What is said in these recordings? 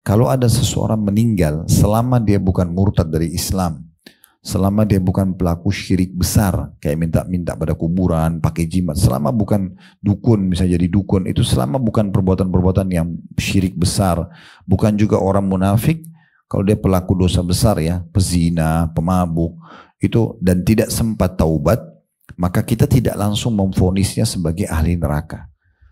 Kalau ada seseorang meninggal selama dia bukan murtad dari Islam, selama dia bukan pelaku syirik besar, kayak minta-minta pada kuburan, pakai jimat, selama bukan dukun, bisa jadi dukun, itu selama bukan perbuatan-perbuatan yang syirik besar, bukan juga orang munafik, kalau dia pelaku dosa besar ya, pezina, pemabuk, itu dan tidak sempat taubat, maka kita tidak langsung memvonisnya sebagai ahli neraka.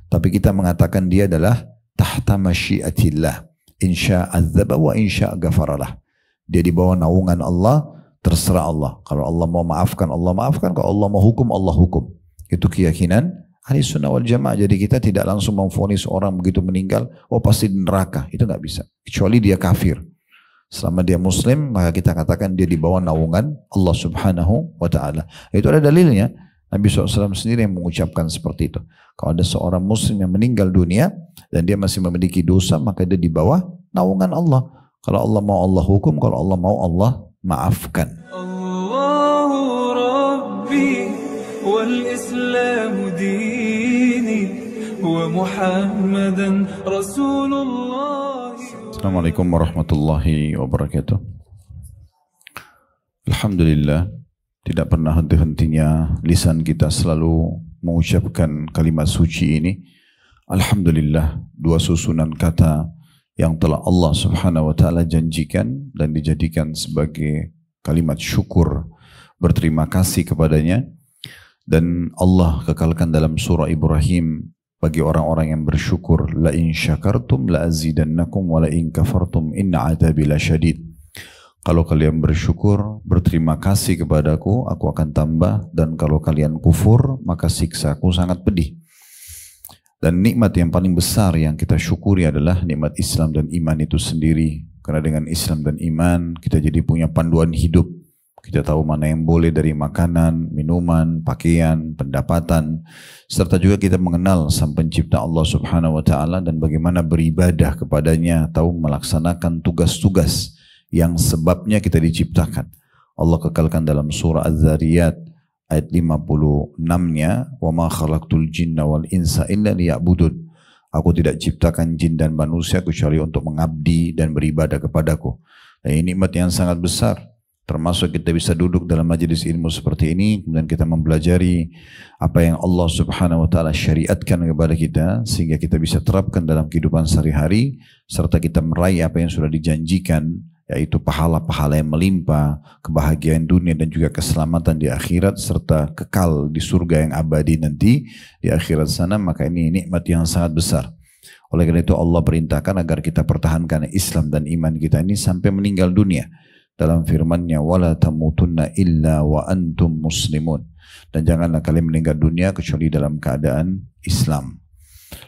Tapi kita mengatakan dia adalah tahta masyiatillah. Insya adzaba wa insya ghafaralah. Dia di bawah naungan Allah, terserah Allah. Kalau Allah mau maafkan, Allah maafkan. Kalau Allah mau hukum, Allah hukum. Itu keyakinan ahli sunnah wal jamaah. Jadi kita tidak langsung memvonis orang begitu meninggal, oh pasti di neraka. Itu nggak bisa. Kecuali dia kafir. Selama dia muslim, maka kita katakan dia di bawah naungan Allah subhanahu wa ta'ala. Itu ada dalilnya. Nabi SAW sendiri yang mengucapkan seperti itu. Kalau ada seorang muslim yang meninggal dunia dan dia masih memiliki dosa, maka dia di bawah naungan Allah. Kalau Allah mau Allah hukum, kalau Allah mau Allah maafkan. Allahu Rabbi wal Islam dini wa Muhammadan Rasulullah. Assalamualaikum warahmatullahi wabarakatuh. Alhamdulillah, tidak pernah henti-hentinya lisan kita selalu mengucapkan kalimat suci ini. Alhamdulillah, dua susunan kata yang telah Allah subhanahu wa ta'ala janjikan dan dijadikan sebagai kalimat syukur, berterima kasih kepadanya. Dan Allah kekalkan dalam surah Ibrahim bagi orang-orang yang bersyukur, la in syakartum la azidannakum wa la in kafartum inna adabi lasyadid. Kalau kalian bersyukur, berterima kasih kepadaku, aku akan tambah, dan kalau kalian kufur, maka siksaku sangat pedih. Dan nikmat yang paling besar yang kita syukuri adalah nikmat Islam dan iman itu sendiri. Karena dengan Islam dan iman, kita jadi punya panduan hidup. Kita tahu mana yang boleh dari makanan, minuman, pakaian, pendapatan. Serta juga kita mengenal Sang Pencipta Allah subhanahu wa ta'ala dan bagaimana beribadah kepadanya, tahu melaksanakan tugas-tugas yang sebabnya kita diciptakan. Allah kekalkan dalam surah Az-Zariyat ayat 56-nya, wa ma khalaqtul jinna wal insa illa liya'budun. Aku tidak ciptakan jin dan manusia kecuali untuk mengabdi dan beribadah kepadaku. Dan ini nikmat yang sangat besar. Termasuk kita bisa duduk dalam majelis ilmu seperti ini, kemudian kita mempelajari apa yang Allah subhanahu wa ta'ala syariatkan kepada kita, sehingga kita bisa terapkan dalam kehidupan sehari-hari, serta kita meraih apa yang sudah dijanjikan, yaitu pahala-pahala yang melimpah, kebahagiaan dunia dan juga keselamatan di akhirat, serta kekal di surga yang abadi nanti di akhirat sana. Maka ini nikmat yang sangat besar. Oleh karena itu Allah perintahkan agar kita pertahankan Islam dan iman kita ini sampai meninggal dunia. Dalam firman-Nya, wala tamutunna illa wa antum muslimun. Dan janganlah kalian meninggal dunia kecuali dalam keadaan Islam.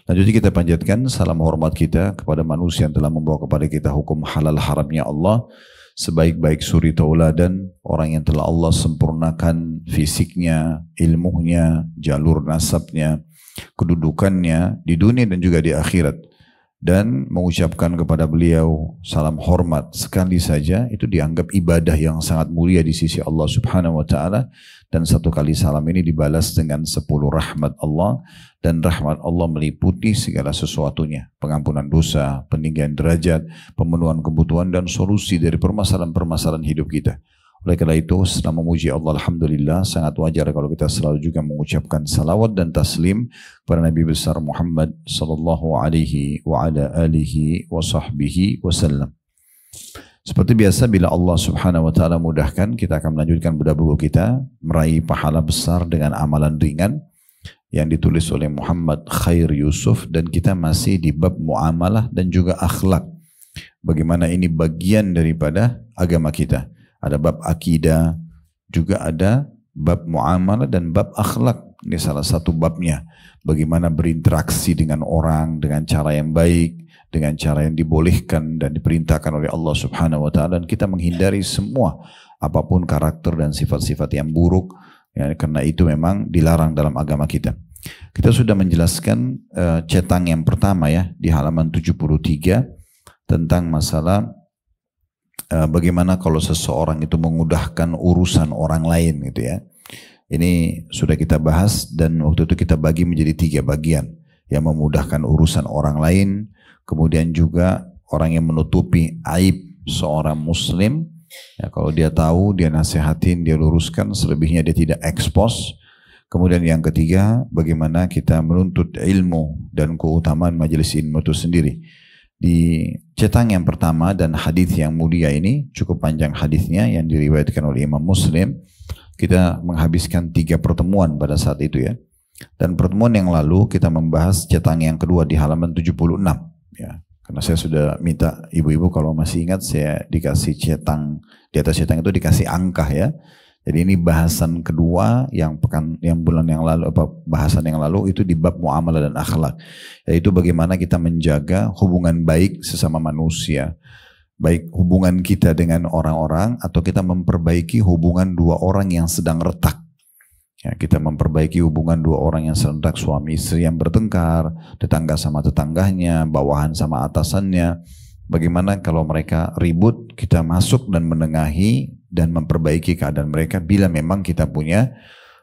Lanjutnya kita panjatkan salam hormat kita kepada manusia yang telah membawa kepada kita hukum halal haramnya Allah, sebaik-baik suri tauladan, orang yang telah Allah sempurnakan fisiknya, ilmunya, jalur nasabnya, kedudukannya di dunia dan juga di akhirat. Dan mengucapkan kepada beliau salam hormat sekali saja itu dianggap ibadah yang sangat mulia di sisi Allah subhanahu wa ta'ala. Dan satu kali salam ini dibalas dengan 10 rahmat Allah. Dan rahmat Allah meliputi segala sesuatunya. Pengampunan dosa, peninggian derajat, pemenuhan kebutuhan dan solusi dari permasalahan-permasalahan hidup kita. Oleh karena itu, setelah memuji Allah, alhamdulillah, sangat wajar kalau kita selalu juga mengucapkan salawat dan taslim kepada Nabi besar Muhammad sallallahu alaihi wa ala alihi wa sahbihi wasallam. Seperti biasa, bila Allah subhanahu wa ta'ala mudahkan, kita akan melanjutkan bedah buku kita, meraih pahala besar dengan amalan ringan, yang ditulis oleh Muhammad Khair Yusuf, dan kita masih di bab muamalah dan juga akhlak. Bagaimana ini bagian daripada agama kita. Ada bab akidah, juga ada bab muamalah dan bab akhlak. Ini salah satu babnya. Bagaimana berinteraksi dengan orang dengan cara yang baik, dengan cara yang dibolehkan dan diperintahkan oleh Allah subhanahu wa ta'ala. Dan kita menghindari semua apapun karakter dan sifat-sifat yang buruk. Ya, karena itu memang dilarang dalam agama kita. Kita sudah menjelaskan cetang yang pertama ya di halaman 73 tentang masalah bagaimana kalau seseorang itu mengudahkan urusan orang lain gitu ya. Ini sudah kita bahas dan waktu itu kita bagi menjadi 3 bagian. Yang memudahkan urusan orang lain, kemudian juga orang yang menutupi aib seorang muslim. Ya, kalau dia tahu, dia nasihatin, dia luruskan, selebihnya dia tidak expose. Kemudian yang ketiga, bagaimana kita menuntut ilmu dan keutamaan majelis ilmu itu sendiri. Di cetang yang pertama dan hadis yang mulia ini, cukup panjang hadisnya yang diriwayatkan oleh Imam Muslim. Kita menghabiskan 3 pertemuan pada saat itu ya. Dan pertemuan yang lalu kita membahas cetang yang kedua di halaman 76 ya. Karena saya sudah minta ibu-ibu kalau masih ingat, saya dikasih cetang, di atas cetang itu dikasih angka ya. Jadi ini bahasan kedua yang bulan yang lalu, bahasan yang lalu itu di bab muamalah dan akhlak. Yaitu bagaimana kita menjaga hubungan baik sesama manusia. Baik hubungan kita dengan orang-orang atau kita memperbaiki hubungan 2 orang yang sedang retak. Ya, kita memperbaiki hubungan 2 orang yang sedang retak, suami istri yang bertengkar, tetangga sama tetangganya, bawahan sama atasannya. Bagaimana kalau mereka ribut, kita masuk dan menengahi dan memperbaiki keadaan mereka bila memang kita punya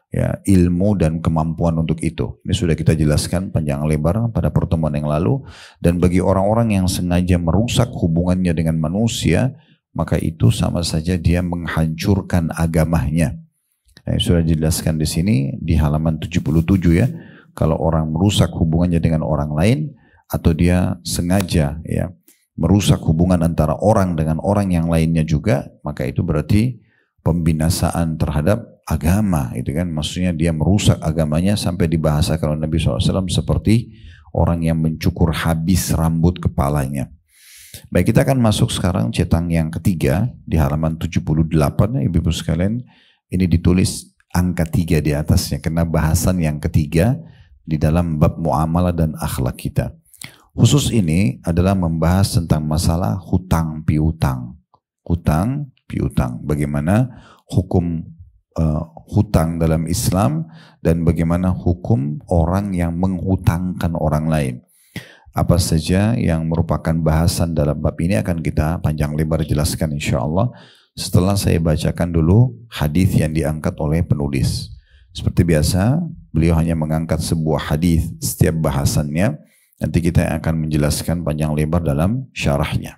ya, ilmu dan kemampuan untuk itu. Ini sudah kita jelaskan panjang lebar pada pertemuan yang lalu. Dan bagi orang-orang yang sengaja merusak hubungannya dengan manusia, maka itu sama saja dia menghancurkan agamanya. Nah, sudah dijelaskan di sini di halaman 77 ya. Kalau orang merusak hubungannya dengan orang lain atau dia sengaja ya merusak hubungan antara orang dengan orang yang lainnya juga, maka itu berarti pembinasaan terhadap agama, itu kan, maksudnya dia merusak agamanya sampai dibahasakan oleh Nabi SAW seperti orang yang mencukur habis rambut kepalanya. Baik, kita akan masuk sekarang cetang yang ketiga di halaman 78 ya, ibu-ibu sekalian. Ini ditulis angka 3 di atasnya karena bahasan yang ketiga di dalam bab muamalah dan akhlak kita. Khusus ini adalah membahas tentang masalah hutang piutang. Hutang piutang, bagaimana hukum hutang dalam Islam dan bagaimana hukum orang yang menghutangkan orang lain. Apa saja yang merupakan bahasan dalam bab ini akan kita panjang lebar jelaskan insyaAllah setelah saya bacakan dulu hadis yang diangkat oleh penulis. Seperti biasa, beliau hanya mengangkat sebuah hadis setiap bahasannya. Nanti kita akan menjelaskan panjang lebar dalam syarahnya.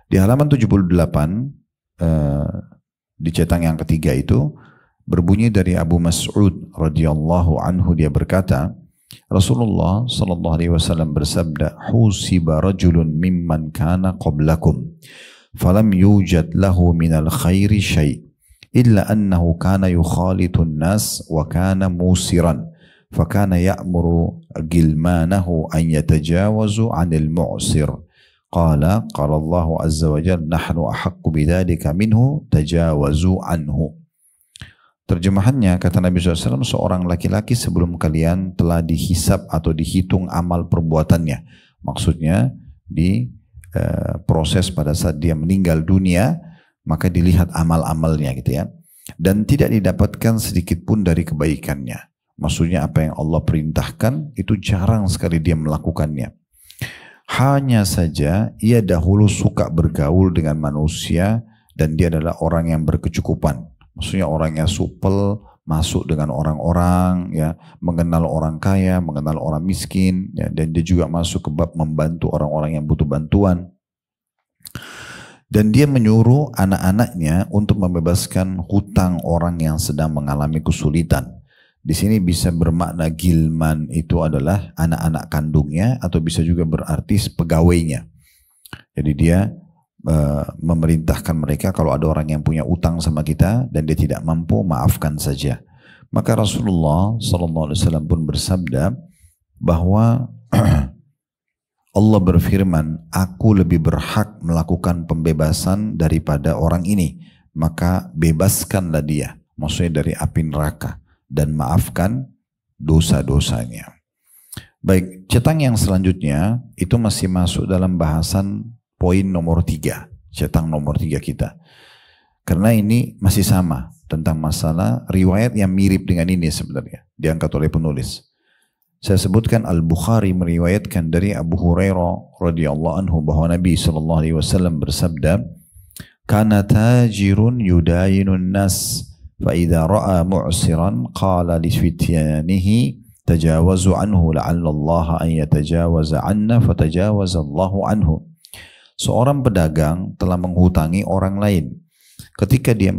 Di halaman 78 di cetang yang ketiga itu berbunyi dari Abu Mas'ud radhiyallahu anhu, dia berkata, Rasulullah sallallahu alaihi wasallam bersabda, "Husiba rajulun mimman kana qablakum, falam yujad lahu minal khairi syai' illa annahu kana yukhalitun nas wa kana musiran, fakana ya'muru gilmanahu an yatajawazu 'anil mu'sir." Qala Allah azza wa jalla, "Nahnu ahaqqu bidzalika minhu, tajawazu anhu." Terjemahannya, kata Nabi SAW, seorang laki-laki sebelum kalian telah dihisab atau dihitung amal perbuatannya. Maksudnya di proses pada saat dia meninggal dunia, maka dilihat amal-amalnya gitu ya. Dan tidak didapatkan sedikit pun dari kebaikannya. Maksudnya apa yang Allah perintahkan itu jarang sekali dia melakukannya. Hanya saja ia dahulu suka bergaul dengan manusia dan dia adalah orang yang berkecukupan. Maksudnya orang yang supel, masuk dengan orang-orang, ya, mengenal orang kaya, mengenal orang miskin, ya, dan dia juga masuk ke bab membantu orang-orang yang butuh bantuan. Dan dia menyuruh anak-anaknya untuk membebaskan hutang orang yang sedang mengalami kesulitan. Di sini bisa bermakna gilman itu adalah anak-anak kandungnya atau bisa juga berarti pegawainya. Jadi dia memerintahkan mereka kalau ada orang yang punya utang sama kita dan dia tidak mampu, maafkan saja. Maka Rasulullah SAW pun bersabda bahwa Allah berfirman, "Aku lebih berhak melakukan pembebasan daripada orang ini, maka bebaskanlah dia," maksudnya dari api neraka, "dan maafkan dosa-dosanya." Baik, cetang yang selanjutnya itu masih masuk dalam bahasan poin nomor 3, cetang nomor 3 kita. Karena ini masih sama tentang masalah riwayat yang mirip dengan ini sebenarnya, diangkat oleh penulis. Saya sebutkan Al-Bukhari meriwayatkan dari Abu Hurairah radhiyallahu anhu bahwa Nabi SAW bersabda, "Kana tajirun yudayinun nas, fa idza ra'a mu'siran qala li fityanihi tajawazu anhu la'alla Allah an yatajawaza 'anna fatajawaza Allahu anhu." Seorang pedagang telah menghutangi orang lain. Ketika dia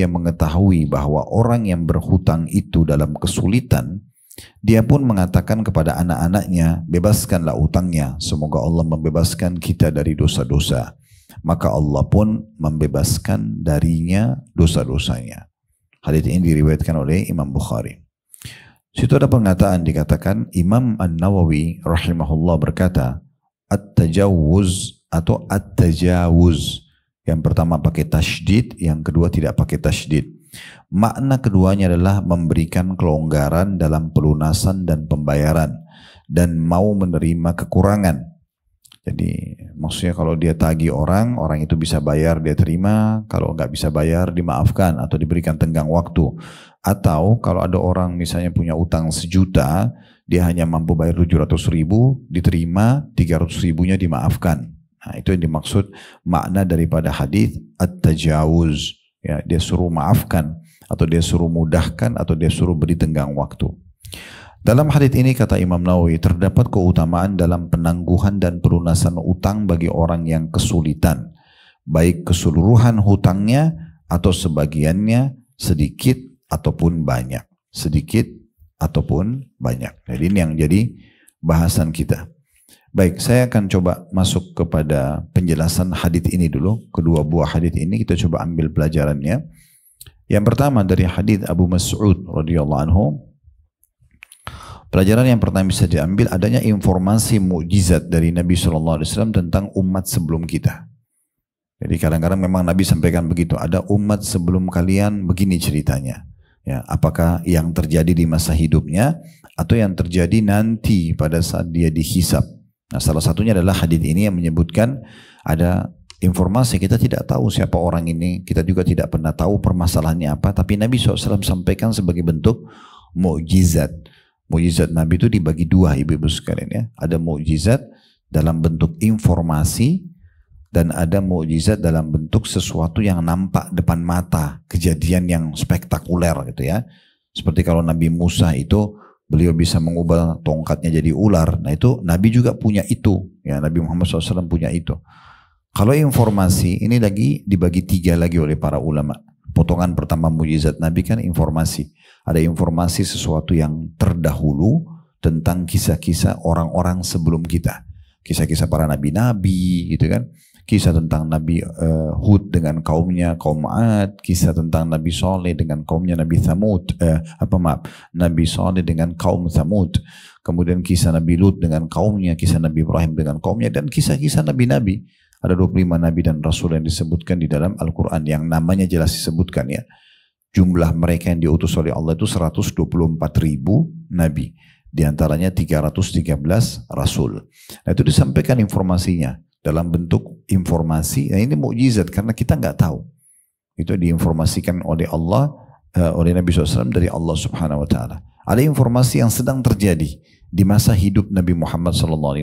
mengetahui bahwa orang yang berhutang itu dalam kesulitan, dia pun mengatakan kepada anak-anaknya, bebaskanlah utangnya, semoga Allah membebaskan kita dari dosa-dosa. Maka Allah pun membebaskan darinya dosa-dosanya. Hadits ini diriwayatkan oleh Imam Bukhari. Situ ada pernyataan dikatakan Imam An-Nawawi rahimahullah berkata, at-tajawuz atau at-tajawuz. Yang pertama pakai tasydid, yang kedua tidak pakai tasydid. Makna keduanya adalah memberikan kelonggaran dalam pelunasan dan pembayaran dan mau menerima kekurangan. Jadi maksudnya kalau dia tagih orang itu bisa bayar, dia terima. Kalau nggak bisa bayar, dimaafkan atau diberikan tenggang waktu. Atau kalau ada orang misalnya punya utang 1 juta, dia hanya mampu bayar 700.000, diterima, 300.000-nya dimaafkan. Nah, itu yang dimaksud makna daripada hadis at-tajawuz. Ya, dia suruh maafkan, atau dia suruh mudahkan, atau dia suruh beri tenggang waktu. Dalam hadits ini kata Imam Nawawi, terdapat keutamaan dalam penangguhan dan pelunasan utang bagi orang yang kesulitan, baik keseluruhan hutangnya atau sebagiannya, sedikit ataupun banyak, sedikit ataupun banyak. Jadi ini yang jadi bahasan kita. Baik, saya akan coba masuk kepada penjelasan hadits ini dulu. Kedua buah hadits ini kita coba ambil pelajarannya. Yang pertama dari hadits Abu Mas'ud radhiyallahu anhu. Pelajaran yang pertama bisa diambil adanya informasi mukjizat dari Nabi SAW tentang umat sebelum kita. Jadi kadang-kadang memang Nabi sampaikan begitu. Ada umat sebelum kalian begini ceritanya. Ya, apakah yang terjadi di masa hidupnya atau yang terjadi nanti pada saat dia dihisab. Nah, salah satunya adalah hadits ini yang menyebutkan ada informasi kita tidak tahu siapa orang ini, kita juga tidak pernah tahu permasalahannya apa, tapi Nabi SAW sampaikan sebagai bentuk mukjizat. Mukjizat Nabi itu dibagi dua, ibu-ibu sekalian ya. Ada mukjizat dalam bentuk informasi dan ada mukjizat dalam bentuk sesuatu yang nampak depan mata, kejadian yang spektakuler gitu ya. Seperti kalau Nabi Musa itu beliau bisa mengubah tongkatnya jadi ular. Nah itu Nabi juga punya itu. Ya, Nabi Muhammad SAW punya itu. Kalau informasi ini lagi dibagi 3 lagi oleh para ulama. Potongan pertama mukjizat Nabi kan informasi. Ada informasi sesuatu yang terdahulu tentang kisah-kisah orang-orang sebelum kita. Kisah-kisah para nabi-nabi gitu kan. Kisah tentang Nabi Hud dengan kaumnya, kaum Ad. Kisah tentang Nabi Saleh dengan kaumnya Nabi Thamud. Nabi Saleh dengan kaum Thamud. Kemudian kisah Nabi Lut dengan kaumnya. Kisah Nabi Ibrahim dengan kaumnya. Dan kisah-kisah nabi-nabi. Ada 25 nabi dan rasul yang disebutkan di dalam Al-Quran. Yang namanya jelas disebutkan ya. Jumlah mereka yang diutus oleh Allah itu 124.000 nabi. Di antaranya 313 rasul. Nah itu disampaikan informasinya. Dalam bentuk informasi. Nah ini mukjizat karena kita nggak tahu. Itu diinformasikan oleh Allah, oleh Nabi SAW dari Allah Subhanahu Wa Taala. Ada informasi yang sedang terjadi di masa hidup Nabi Muhammad SAW.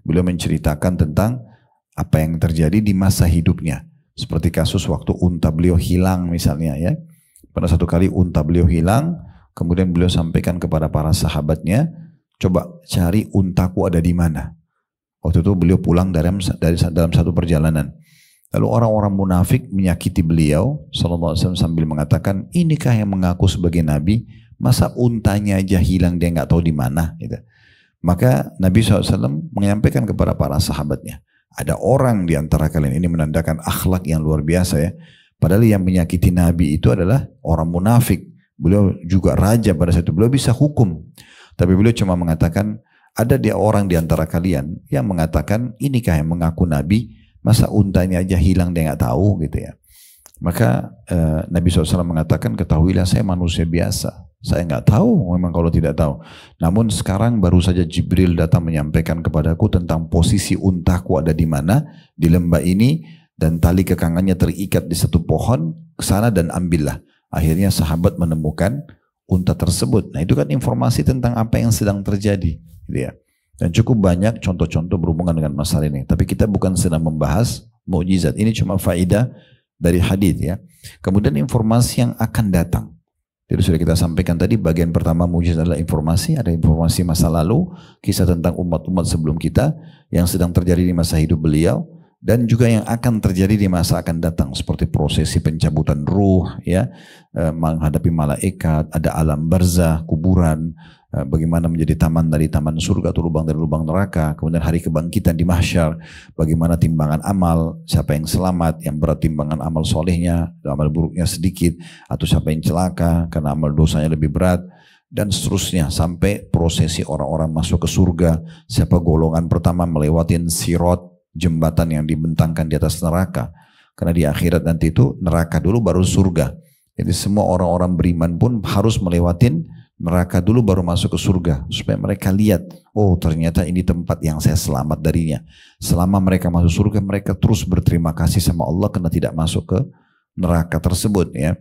Beliau menceritakan tentang apa yang terjadi di masa hidupnya. Seperti kasus waktu unta beliau hilang misalnya ya. Pada satu kali unta beliau hilang, kemudian beliau sampaikan kepada para sahabatnya, coba cari untaku ada di mana. Waktu itu beliau pulang dalam satu perjalanan. Lalu orang-orang munafik menyakiti beliau SAW sambil mengatakan, inikah yang mengaku sebagai nabi? Masa untanya aja hilang dia nggak tahu di mana? Gitu. Maka Nabi SAW menyampaikan kepada para sahabatnya, ada orang di antara kalian ini menandakan akhlak yang luar biasa ya. Padahal yang menyakiti Nabi itu adalah orang munafik. Beliau juga raja pada saat itu. Beliau bisa hukum. Tapi beliau cuma mengatakan, ada dia orang di antara kalian yang mengatakan, inikah yang mengaku Nabi? Masa untanya aja hilang dia nggak tahu gitu ya. Maka Nabi SAW mengatakan, ketahuilah saya manusia biasa. Saya nggak tahu memang kalau tidak tahu. Namun sekarang baru saja Jibril datang menyampaikan kepadaku tentang posisi untaku ada di mana di lembah ini dan tali kekangannya terikat di satu pohon, ke sana dan ambillah. Akhirnya sahabat menemukan unta tersebut. Nah itu kan informasi tentang apa yang sedang terjadi, gitu ya. Dan cukup banyak contoh-contoh berhubungan dengan masalah ini. Tapi kita bukan sedang membahas mukjizat. Ini cuma faedah dari hadis ya. Kemudian informasi yang akan datang. Jadi sudah kita sampaikan tadi bagian pertama mujizat adalah informasi, ada informasi masa lalu, kisah tentang umat-umat sebelum kita yang sedang terjadi di masa hidup beliau dan juga yang akan terjadi di masa akan datang seperti prosesi pencabutan ruh ya, menghadapi malaikat, ada alam barzah, kuburan, bagaimana menjadi taman dari taman surga atau lubang dari lubang neraka, kemudian hari kebangkitan di mahsyar, bagaimana timbangan amal, siapa yang selamat, yang berat timbangan amal solehnya, amal buruknya sedikit, atau siapa yang celaka karena amal dosanya lebih berat, dan seterusnya sampai prosesi orang-orang masuk ke surga, siapa golongan pertama melewatin sirot, jembatan yang dibentangkan di atas neraka, karena di akhirat nanti itu neraka dulu baru surga. Jadi semua orang-orang beriman pun harus melewatin neraka dulu baru masuk ke surga supaya mereka lihat, oh ternyata ini tempat yang saya selamat darinya. Selama mereka masuk surga mereka terus berterima kasih sama Allah karena tidak masuk ke neraka tersebut ya.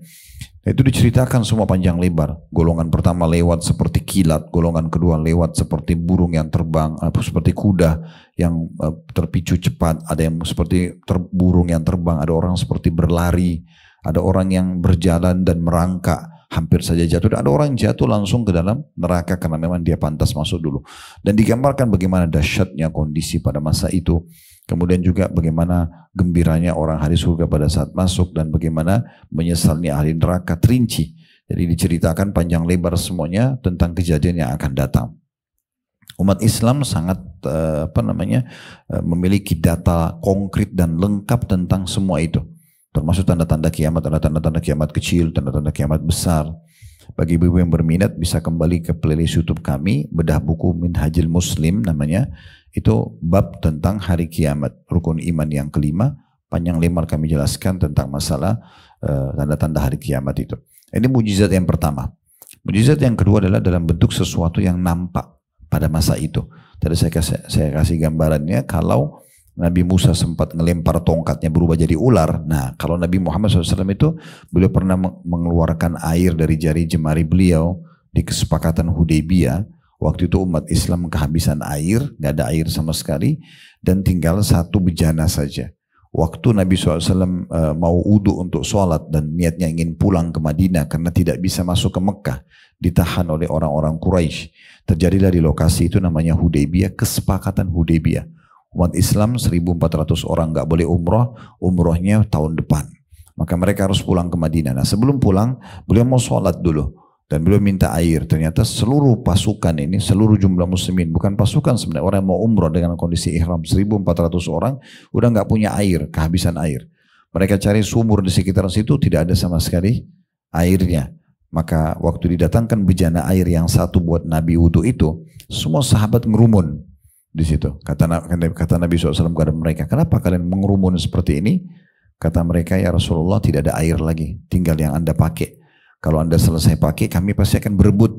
Itu diceritakan semua panjang lebar. Golongan pertama lewat seperti kilat, golongan kedua lewat seperti burung yang terbang, seperti kuda yang terpicu cepat, ada yang seperti burung yang terbang, ada orang seperti berlari, ada orang yang berjalan dan merangkak hampir saja jatuh, ada orang jatuh langsung ke dalam neraka karena memang dia pantas masuk dulu. Dan digambarkan bagaimana dahsyatnya kondisi pada masa itu. Kemudian juga bagaimana gembiranya orang ahli surga pada saat masuk dan bagaimana menyesalnya ahli neraka, terinci. Jadi diceritakan panjang lebar semuanya tentang kejadian yang akan datang. Umat Islam sangat memiliki data konkret dan lengkap tentang semua itu. Termasuk tanda-tanda kiamat, ada tanda-tanda kiamat kecil, tanda-tanda kiamat besar. Bagi ibu-ibu yang berminat bisa kembali ke playlist YouTube kami, bedah buku Minhajul Muslim namanya. Itu bab tentang hari kiamat, rukun iman yang kelima. Panjang lebar kami jelaskan tentang masalah tanda-tanda hari kiamat itu. Ini mujizat yang pertama. Mujizat yang kedua adalah dalam bentuk sesuatu yang nampak pada masa itu. Tadi saya kasih gambarannya kalau Nabi Musa sempat ngelempar tongkatnya berubah jadi ular. Nah, kalau Nabi Muhammad SAW itu beliau pernah mengeluarkan air dari jari jemari beliau di kesepakatan Hudaybiyah. Waktu itu umat Islam kehabisan air, nggak ada air sama sekali, dan tinggal satu bejana saja. Waktu Nabi SAW mau wudu untuk sholat dan niatnya ingin pulang ke Madinah karena tidak bisa masuk ke Mekah, ditahan oleh orang-orang Quraisy. Terjadilah di lokasi itu namanya Hudaybiyah, kesepakatan Hudaybiyah. Umat Islam 1.400 orang nggak boleh umroh, umrohnya tahun depan. Maka mereka harus pulang ke Madinah. Nah sebelum pulang, beliau mau sholat dulu. Dan beliau minta air. Ternyata seluruh pasukan ini, seluruh jumlah muslimin, bukan pasukan sebenarnya, orang yang mau umroh dengan kondisi ihram 1.400 orang, udah nggak punya air, kehabisan air. Mereka cari sumur di sekitar situ, tidak ada sama sekali airnya. Maka waktu didatangkan bejana air yang satu buat Nabi wudu itu, semua sahabat ngerumun. Di situ kata Nabi SAW kepada mereka, kenapa kalian mengerumun seperti ini? Kata mereka, ya Rasulullah tidak ada air lagi, tinggal yang anda pakai. Kalau anda selesai pakai, kami pasti akan berebut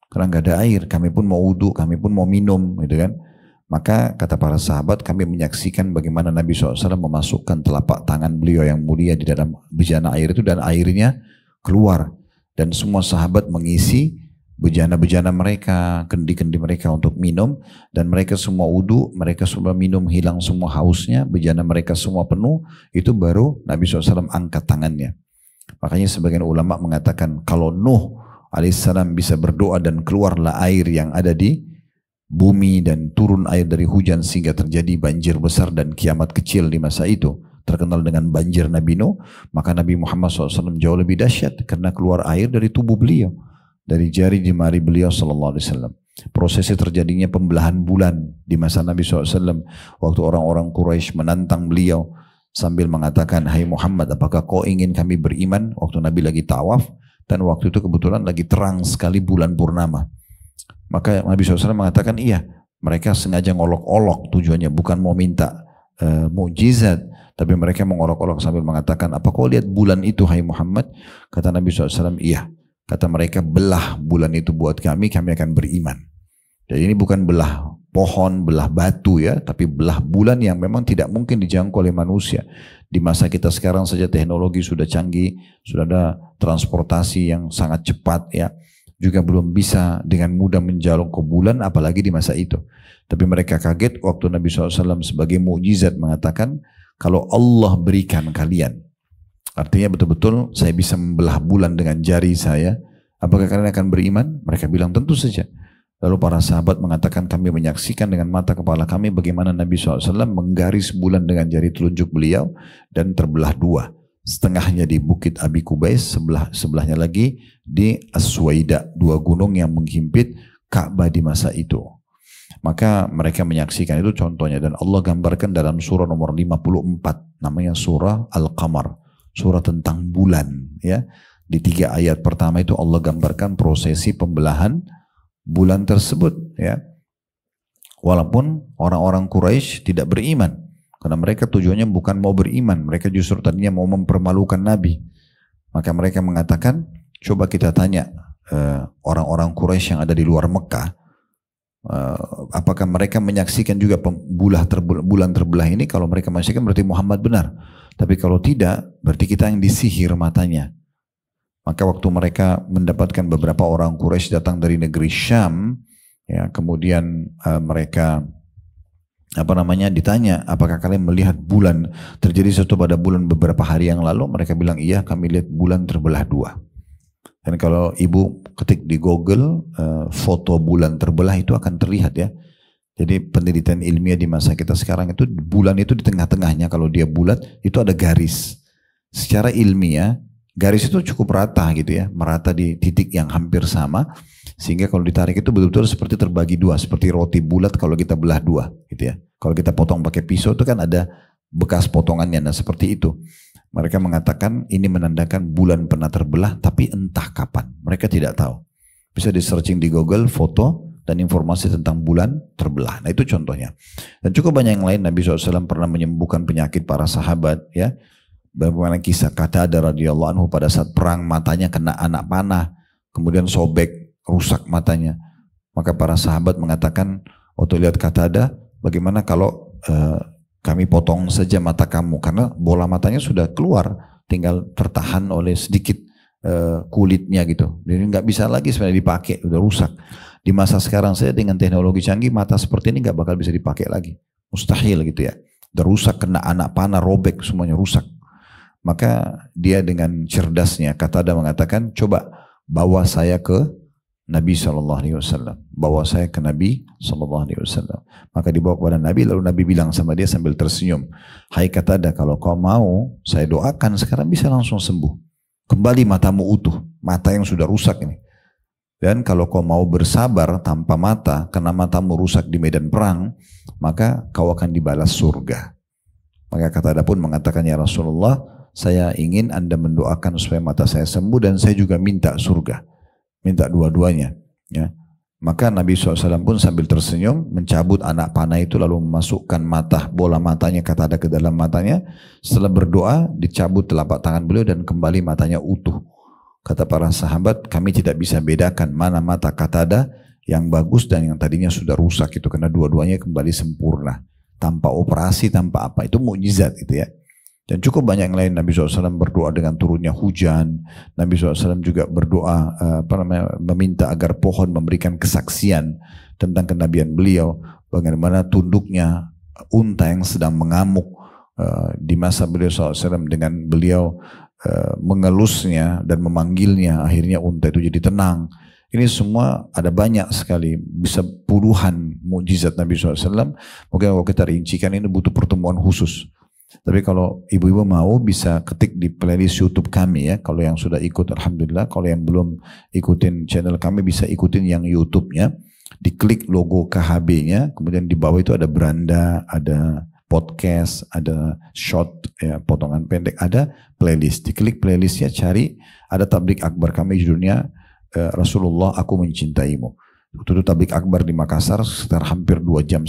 karena nggak ada air. Kami pun mau wudu, kami pun mau minum, gitu kan? Maka kata para sahabat, kami menyaksikan bagaimana Nabi SAW memasukkan telapak tangan beliau yang mulia di dalam bejana air itu dan airnya keluar. Dan semua sahabat mengisi bejana-bejana mereka, kendi-kendi mereka untuk minum, dan mereka semua wudu, mereka semua minum, hilang semua hausnya, bejana mereka semua penuh, itu baru Nabi SAW angkat tangannya. Makanya sebagian ulama mengatakan kalau Nuh alaihissalam bisa berdoa dan keluarlah air yang ada di bumi dan turun air dari hujan sehingga terjadi banjir besar dan kiamat kecil di masa itu, terkenal dengan banjir Nabi Nuh, maka Nabi Muhammad SAW jauh lebih dahsyat karena keluar air dari tubuh beliau, dari jari jemari beliau sallallahu alaihi wasallam. Prosesi terjadinya pembelahan bulan di masa Nabi SAW waktu orang-orang Quraisy menantang beliau sambil mengatakan, hai Muhammad, apakah kau ingin kami beriman? Waktu Nabi lagi tawaf dan waktu itu kebetulan lagi terang sekali bulan purnama. Maka Nabi SAW mengatakan iya, mereka sengaja ngolok-olok, tujuannya bukan mau minta mukjizat, tapi mereka mengolok-olok sambil mengatakan, apa kau lihat bulan itu hai Muhammad? Kata Nabi SAW, iya. Kata mereka, belah bulan itu buat kami akan beriman. Jadi ini bukan belah pohon, belah batu ya, tapi belah bulan yang memang tidak mungkin dijangkau oleh manusia. Di masa kita sekarang saja teknologi sudah canggih, sudah ada transportasi yang sangat cepat ya, juga belum bisa dengan mudah menjaluk ke bulan, apalagi di masa itu. Tapi mereka kaget waktu Nabi SAW sebagai mukjizat mengatakan, kalau Allah berikan kalian, artinya betul-betul saya bisa membelah bulan dengan jari saya, apakah kalian akan beriman? Mereka bilang tentu saja. Lalu para sahabat mengatakan, kami menyaksikan dengan mata kepala kami bagaimana Nabi SAW menggaris bulan dengan jari telunjuk beliau dan terbelah dua. Setengahnya di Bukit Abi Kubais, sebelahnya lagi di Aswaida, dua gunung yang menghimpit Ka'bah di masa itu. Maka mereka menyaksikan itu contohnya, dan Allah gambarkan dalam surah nomor 54, namanya surah Al-Qamar, surah tentang bulan. Ya, di 3 ayat pertama itu Allah gambarkan prosesi pembelahan bulan tersebut. Ya, walaupun orang-orang Quraisy tidak beriman, karena mereka tujuannya bukan mau beriman, mereka justru tadinya mau mempermalukan Nabi. Maka mereka mengatakan, coba kita tanya orang-orang Quraisy yang ada di luar Mekah, apakah mereka menyaksikan juga bulan terbelah ini? Kalau mereka menyaksikan berarti Muhammad benar. Tapi kalau tidak, berarti kita yang disihir matanya. Maka waktu mereka mendapatkan beberapa orang Quraisy datang dari negeri Syam, ya, kemudian mereka ditanya, apakah kalian melihat bulan terjadi sesuatu pada bulan beberapa hari yang lalu? Mereka bilang, iya, kami lihat bulan terbelah dua. Dan kalau ibu ketik di Google foto bulan terbelah itu akan terlihat, ya. Jadi penelitian ilmiah di masa kita sekarang itu bulan itu di tengah-tengahnya, kalau dia bulat itu ada garis. Secara ilmiah garis itu cukup rata gitu ya, merata di titik yang hampir sama, sehingga kalau ditarik itu betul-betul seperti terbagi dua, seperti roti bulat kalau kita belah dua gitu ya. Kalau kita potong pakai pisau itu kan ada bekas potongannya, nah seperti itu. Mereka mengatakan ini menandakan bulan pernah terbelah, tapi entah kapan, mereka tidak tahu. Bisa di searching di Google foto dan informasi tentang bulan terbelah. Nah itu contohnya. Dan cukup banyak yang lain. Nabi SAW pernah menyembuhkan penyakit para sahabat, ya. Bagaimana kisah Qatadah radhiyallahu anhu pada saat perang matanya kena anak panah, kemudian sobek, rusak matanya. Maka para sahabat mengatakan, waktu lihat Qatadah, bagaimana kalau kami potong saja mata kamu, karena bola matanya sudah keluar, tinggal tertahan oleh sedikit kulitnya gitu. Jadi nggak bisa lagi sebenarnya dipakai, udah rusak. Di masa sekarang saya dengan teknologi canggih, mata seperti ini nggak bakal bisa dipakai lagi, mustahil gitu ya. Udah rusak, kena anak panah, robek, semuanya rusak. Maka dia dengan cerdasnya Qatadah mengatakan, coba bawa saya ke Nabi SAW, bawa saya ke Nabi SAW. Maka dibawa kepada Nabi, lalu Nabi bilang sama dia sambil tersenyum, hai Qatadah, kalau kau mau saya doakan sekarang bisa langsung sembuh, kembali matamu utuh, mata yang sudah rusak ini. Dan kalau kau mau bersabar tanpa mata, karena matamu rusak di medan perang, maka kau akan dibalas surga. Maka Qatadah pun mengatakan, ya Rasulullah, saya ingin Anda mendoakan supaya mata saya sembuh, dan saya juga minta surga, minta dua-duanya. Ya. Maka Nabi SAW pun sambil tersenyum mencabut anak panah itu, lalu memasukkan bola matanya Qatadah ke dalam matanya. Setelah berdoa dicabut telapak tangan beliau dan kembali matanya utuh. Kata para sahabat, kami tidak bisa bedakan mana mata Qatadah yang bagus dan yang tadinya sudah rusak itu, karena dua-duanya kembali sempurna, tanpa operasi, tanpa apa. Itu mukjizat gitu ya. Dan cukup banyak yang lain. Nabi SAW berdoa dengan turunnya hujan. Nabi SAW juga berdoa meminta agar pohon memberikan kesaksian tentang kenabian beliau. Bagaimana tunduknya unta yang sedang mengamuk di masa beliau SAW, dengan beliau mengelusnya dan memanggilnya, akhirnya unta itu jadi tenang. Ini semua ada banyak sekali, bisa puluhan mukjizat Nabi SAW. Mungkin kalau kita rincikan ini butuh pertemuan khusus. Tapi kalau ibu-ibu mau bisa ketik di playlist YouTube kami ya. Kalau yang sudah ikut alhamdulillah. Kalau yang belum ikutin channel kami bisa ikutin yang YouTube-nya. Diklik logo KHB-nya. Kemudian di bawah itu ada beranda, ada podcast, ada short, ya, potongan pendek, ada playlist. Diklik playlistnya, cari ada tablik akbar kami judulnya Rasulullah Aku Mencintaimu. Itu tablik akbar di Makassar sekitar hampir 2,5 jam.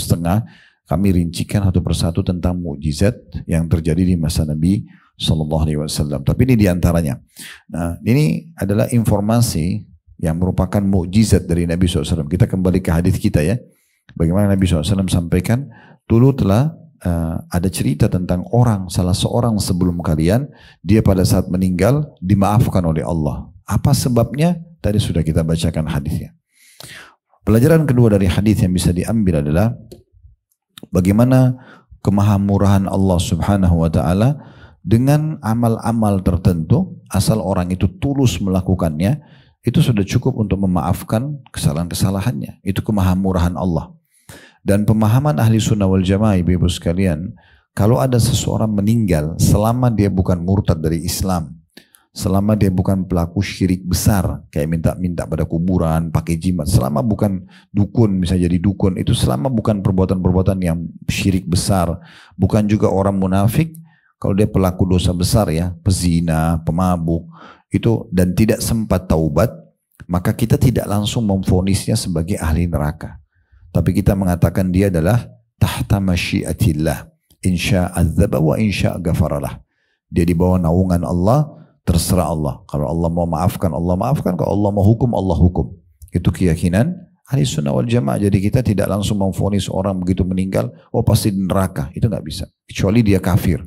Kami rincikan satu persatu tentang mukjizat yang terjadi di masa Nabi SAW. Tapi ini diantaranya. Nah, ini adalah informasi yang merupakan mukjizat dari Nabi SAW. Kita kembali ke hadis kita ya. Bagaimana Nabi SAW sampaikan, dulu telah ada cerita tentang salah seorang sebelum kalian, dia pada saat meninggal dimaafkan oleh Allah. Apa sebabnya? Tadi sudah kita bacakan hadisnya. Pelajaran kedua dari hadis yang bisa diambil adalah bagaimana kemahamurahan Allah Subhanahu wa Ta'ala dengan amal-amal tertentu, asal orang itu tulus melakukannya, itu sudah cukup untuk memaafkan kesalahan-kesalahannya. Itu kemahamurahan Allah. Dan pemahaman ahli sunnah wal jamaah, ibu-ibu sekalian, kalau ada seseorang meninggal selama dia bukan murtad dari Islam, selama dia bukan pelaku syirik besar, kayak minta-minta pada kuburan, pakai jimat, selama bukan dukun, bisa jadi dukun, itu selama bukan perbuatan-perbuatan yang syirik besar, bukan juga orang munafik, kalau dia pelaku dosa besar ya, pezina, pemabuk, itu dan tidak sempat taubat, maka kita tidak langsung memvonisnya sebagai ahli neraka. Tapi kita mengatakan dia adalah tahta masyiatillah. Insya adzaba wa insya ghafaralah. Dia di bawah naungan Allah, terserah Allah. Kalau Allah mau maafkan, Allah maafkan. Kalau Allah mau hukum, Allah hukum. Itu keyakinan ahli sunnah wal jamaah. Jadi kita tidak langsung memvonis orang begitu meninggal, oh pasti di neraka. Itu nggak bisa. Kecuali dia kafir.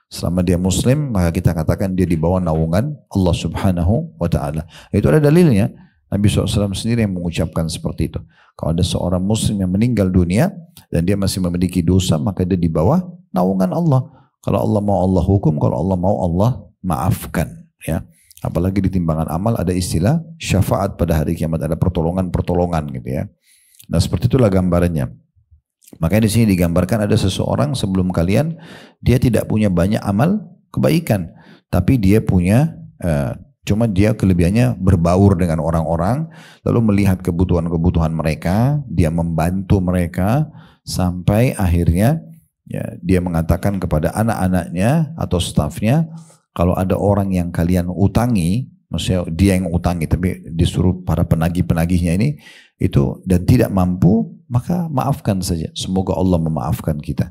Selama dia muslim, maka kita katakan dia di bawah naungan Allah subhanahu wa ta'ala. Itu ada dalilnya. Nabi SAW sendiri yang mengucapkan seperti itu. Kalau ada seorang muslim yang meninggal dunia dan dia masih memiliki dosa, maka dia di bawah naungan Allah. Kalau Allah mau Allah hukum, kalau Allah mau Allah maafkan. Ya. Apalagi di timbangan amal ada istilah syafaat pada hari kiamat, ada pertolongan-pertolongan gitu ya. Nah seperti itulah gambarannya. Makanya di sini digambarkan ada seseorang sebelum kalian, dia tidak punya banyak amal kebaikan, tapi dia punya cuma dia kelebihannya berbaur dengan orang-orang, lalu melihat kebutuhan-kebutuhan mereka, dia membantu mereka, sampai akhirnya ya, dia mengatakan kepada anak-anaknya atau stafnya, kalau ada orang yang kalian utangi, maksudnya dia yang utangi, tapi disuruh para penagih-penagihnya ini, itu dan tidak mampu, maka maafkan saja. Semoga Allah memaafkan kita.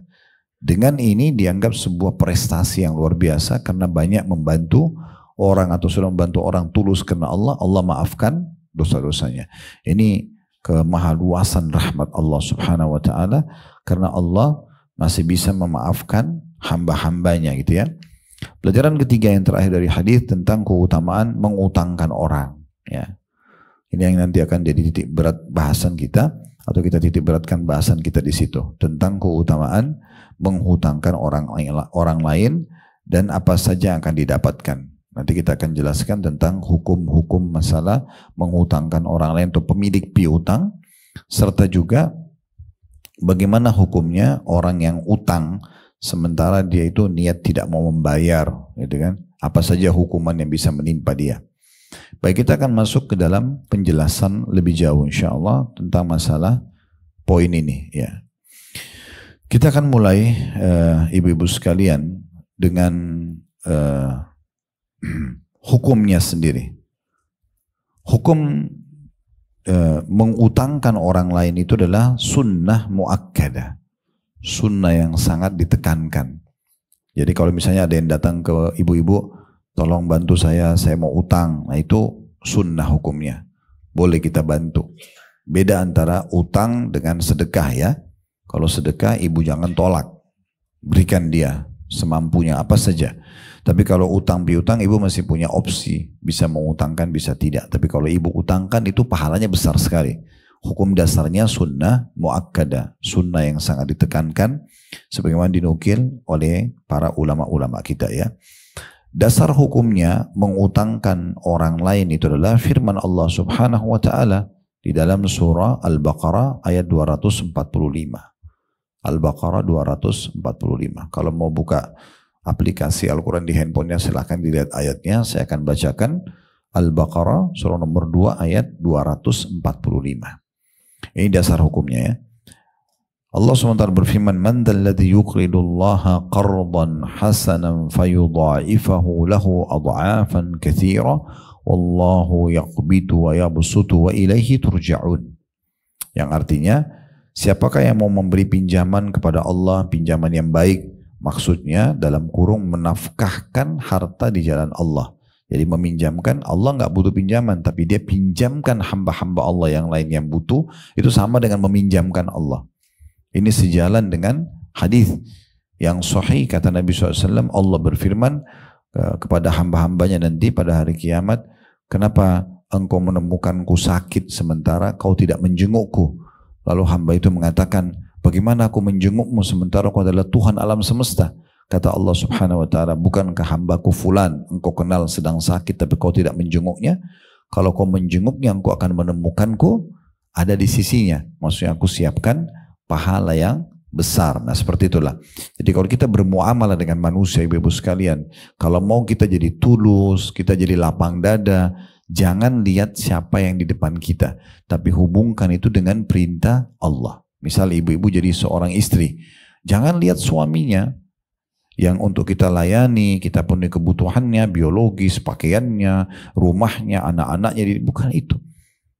Dengan ini dianggap sebuah prestasi yang luar biasa, karena banyak membantu orang atau sudah membantu orang tulus karena Allah, Allah maafkan dosa-dosanya. Ini kemahaluasan rahmat Allah subhanahu wa ta'ala, karena Allah masih bisa memaafkan hamba-hambanya gitu ya. Pelajaran ketiga yang terakhir dari hadis tentang keutamaan mengutangkan orang. Ya. Ini yang nanti akan jadi titik berat bahasan kita, atau kita titik beratkan bahasan kita di situ, tentang keutamaan menghutangkan orang lain dan apa saja yang akan didapatkan. Nanti kita akan jelaskan tentang hukum-hukum masalah menghutangkan orang lain atau pemilik piutang, serta juga bagaimana hukumnya orang yang utang sementara dia itu niat tidak mau membayar, gitu kan? Apa saja hukuman yang bisa menimpa dia. Baik, kita akan masuk ke dalam penjelasan lebih jauh insya Allah tentang masalah poin ini ya. Kita akan mulai ibu-ibu sekalian dengan hukumnya sendiri. Hukum mengutangkan orang lain itu adalah sunnah muakkadah, sunnah yang sangat ditekankan. Jadi kalau misalnya ada yang datang ke ibu-ibu, tolong bantu saya mau utang, nah itu sunnah hukumnya, boleh kita bantu. Beda antara utang dengan sedekah ya. Kalau sedekah ibu jangan tolak, berikan dia semampunya apa saja. Tapi kalau utang piutang ibu masih punya opsi, bisa mengutangkan bisa tidak. Tapi kalau ibu utangkan itu pahalanya besar sekali. Hukum dasarnya sunnah muakkadah, sunnah yang sangat ditekankan, sebagaimana dinukil oleh para ulama-ulama kita ya. Dasar hukumnya mengutangkan orang lain itu adalah firman Allah subhanahu wa ta'ala di dalam surah Al-Baqarah ayat 245. Al-Baqarah 245. Kalau mau buka aplikasi Al-Quran di handphonenya silahkan dilihat ayatnya. Saya akan bacakan Al-Baqarah surah nomor 2 ayat 245. Ini dasar hukumnya ya. Allah SWT berfirman, "Man dzalladzi yuqridullaha qardan hasanan fayudha'ifahu lahu adha'afan katsira wallahu yaqbidu wa yabsutu wa ilaihi turja'un." Yang artinya, siapakah yang mau memberi pinjaman kepada Allah, pinjaman yang baik, maksudnya dalam kurung menafkahkan harta di jalan Allah. Jadi meminjamkan, Allah nggak butuh pinjaman, tapi dia pinjamkan hamba-hamba Allah yang lain yang butuh, itu sama dengan meminjamkan Allah. Ini sejalan dengan hadis yang sahih, kata Nabi SAW, Allah berfirman kepada hamba-hambanya nanti pada hari kiamat, kenapa engkau menemukanku sakit sementara kau tidak menjengukku? Lalu hamba itu mengatakan, bagaimana aku menjengukmu sementara kau adalah Tuhan alam semesta? Kata Allah subhanahu wa ta'ala, bukankah hambaku fulan engkau kenal sedang sakit tapi kau tidak menjenguknya? Kalau kau menjenguknya, engkau akan menemukanku ada di sisinya. Maksudnya aku siapkan pahala yang besar. Nah seperti itulah. Jadi kalau kita bermuamalah dengan manusia, ibu-ibu sekalian, kalau mau kita jadi tulus, kita jadi lapang dada, jangan lihat siapa yang di depan kita, tapi hubungkan itu dengan perintah Allah. Misal ibu-ibu jadi seorang istri, jangan lihat suaminya yang untuk kita layani, kita penuhi kebutuhannya, biologis, pakaiannya, rumahnya, anak-anaknya, bukan itu.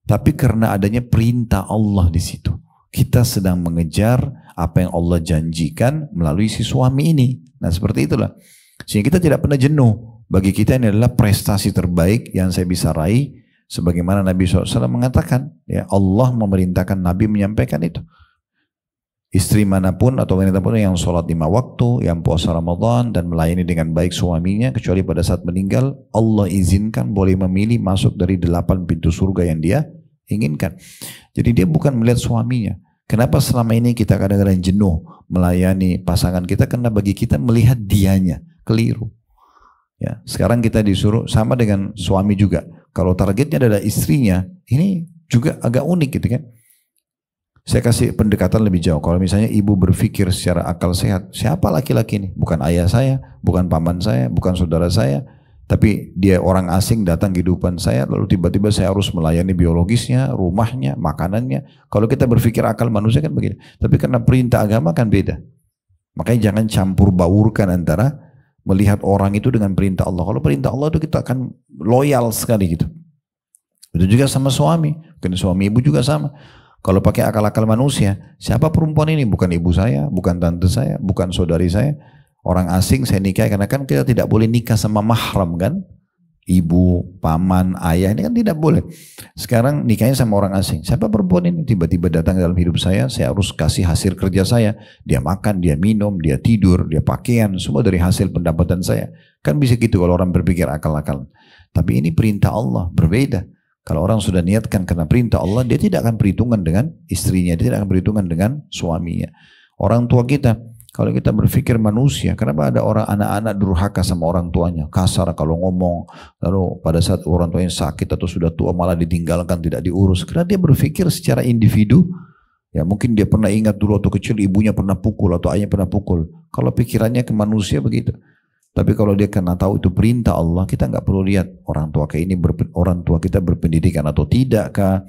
Tapi karena adanya perintah Allah di situ, kita sedang mengejar apa yang Allah janjikan melalui si suami ini. Nah seperti itulah. Sehingga kita tidak pernah jenuh. Bagi kita ini adalah prestasi terbaik yang saya bisa raih. Sebagaimana Nabi SAW mengatakan, ya Allah memerintahkan Nabi menyampaikan itu. Istri manapun atau wanita pun yang sholat 5 waktu, yang puasa Ramadan dan melayani dengan baik suaminya, kecuali pada saat meninggal, Allah izinkan boleh memilih masuk dari 8 pintu surga yang dia inginkan. Jadi dia bukan melihat suaminya. Kenapa selama ini kita kadang-kadang jenuh melayani pasangan kita? Karena bagi kita melihat dianya, keliru. Ya, sekarang kita disuruh sama dengan suami juga. Kalau targetnya adalah istrinya, ini juga agak unik gitu kan. Saya kasih pendekatan lebih jauh. Kalau misalnya ibu berpikir secara akal sehat, siapa laki-laki ini? Bukan ayah saya, bukan paman saya, bukan saudara saya, tapi dia orang asing datang kehidupan saya, lalu tiba-tiba saya harus melayani biologisnya, rumahnya, makanannya. Kalau kita berpikir akal manusia kan begini. Tapi karena perintah agama kan beda. Makanya jangan campur baurkan antara melihat orang itu dengan perintah Allah. Kalau perintah Allah itu kita akan loyal sekali gitu. Itu juga sama suami. Mungkin suami ibu juga sama. Kalau pakai akal-akal manusia, siapa perempuan ini? Bukan ibu saya, bukan tante saya, bukan saudari saya. Orang asing saya nikah, karena kan kita tidak boleh nikah sama mahram kan. Ibu, paman, ayah, ini kan tidak boleh. Sekarang nikahnya sama orang asing. Siapa perempuan ini? Tiba-tiba datang dalam hidup saya harus kasih hasil kerja saya. Dia makan, dia minum, dia tidur, dia pakaian, semua dari hasil pendapatan saya. Kan bisa gitu kalau orang berpikir akal-akal. Tapi ini perintah Allah, berbeda. Kalau orang sudah niatkan karena perintah Allah, dia tidak akan perhitungan dengan istrinya, dia tidak akan perhitungan dengan suaminya. Orang tua kita, kalau kita berpikir manusia, kenapa ada orang anak-anak durhaka sama orang tuanya, kasar kalau ngomong, lalu pada saat orang tuanya sakit atau sudah tua malah ditinggalkan, tidak diurus, karena dia berpikir secara individu. Ya mungkin dia pernah ingat dulu waktu kecil ibunya pernah pukul atau ayahnya pernah pukul. Kalau pikirannya ke manusia begitu. Tapi kalau dia karena tahu itu perintah Allah, kita nggak perlu lihat orang tua kayak ini, orang tua kita berpendidikan atau tidak kah,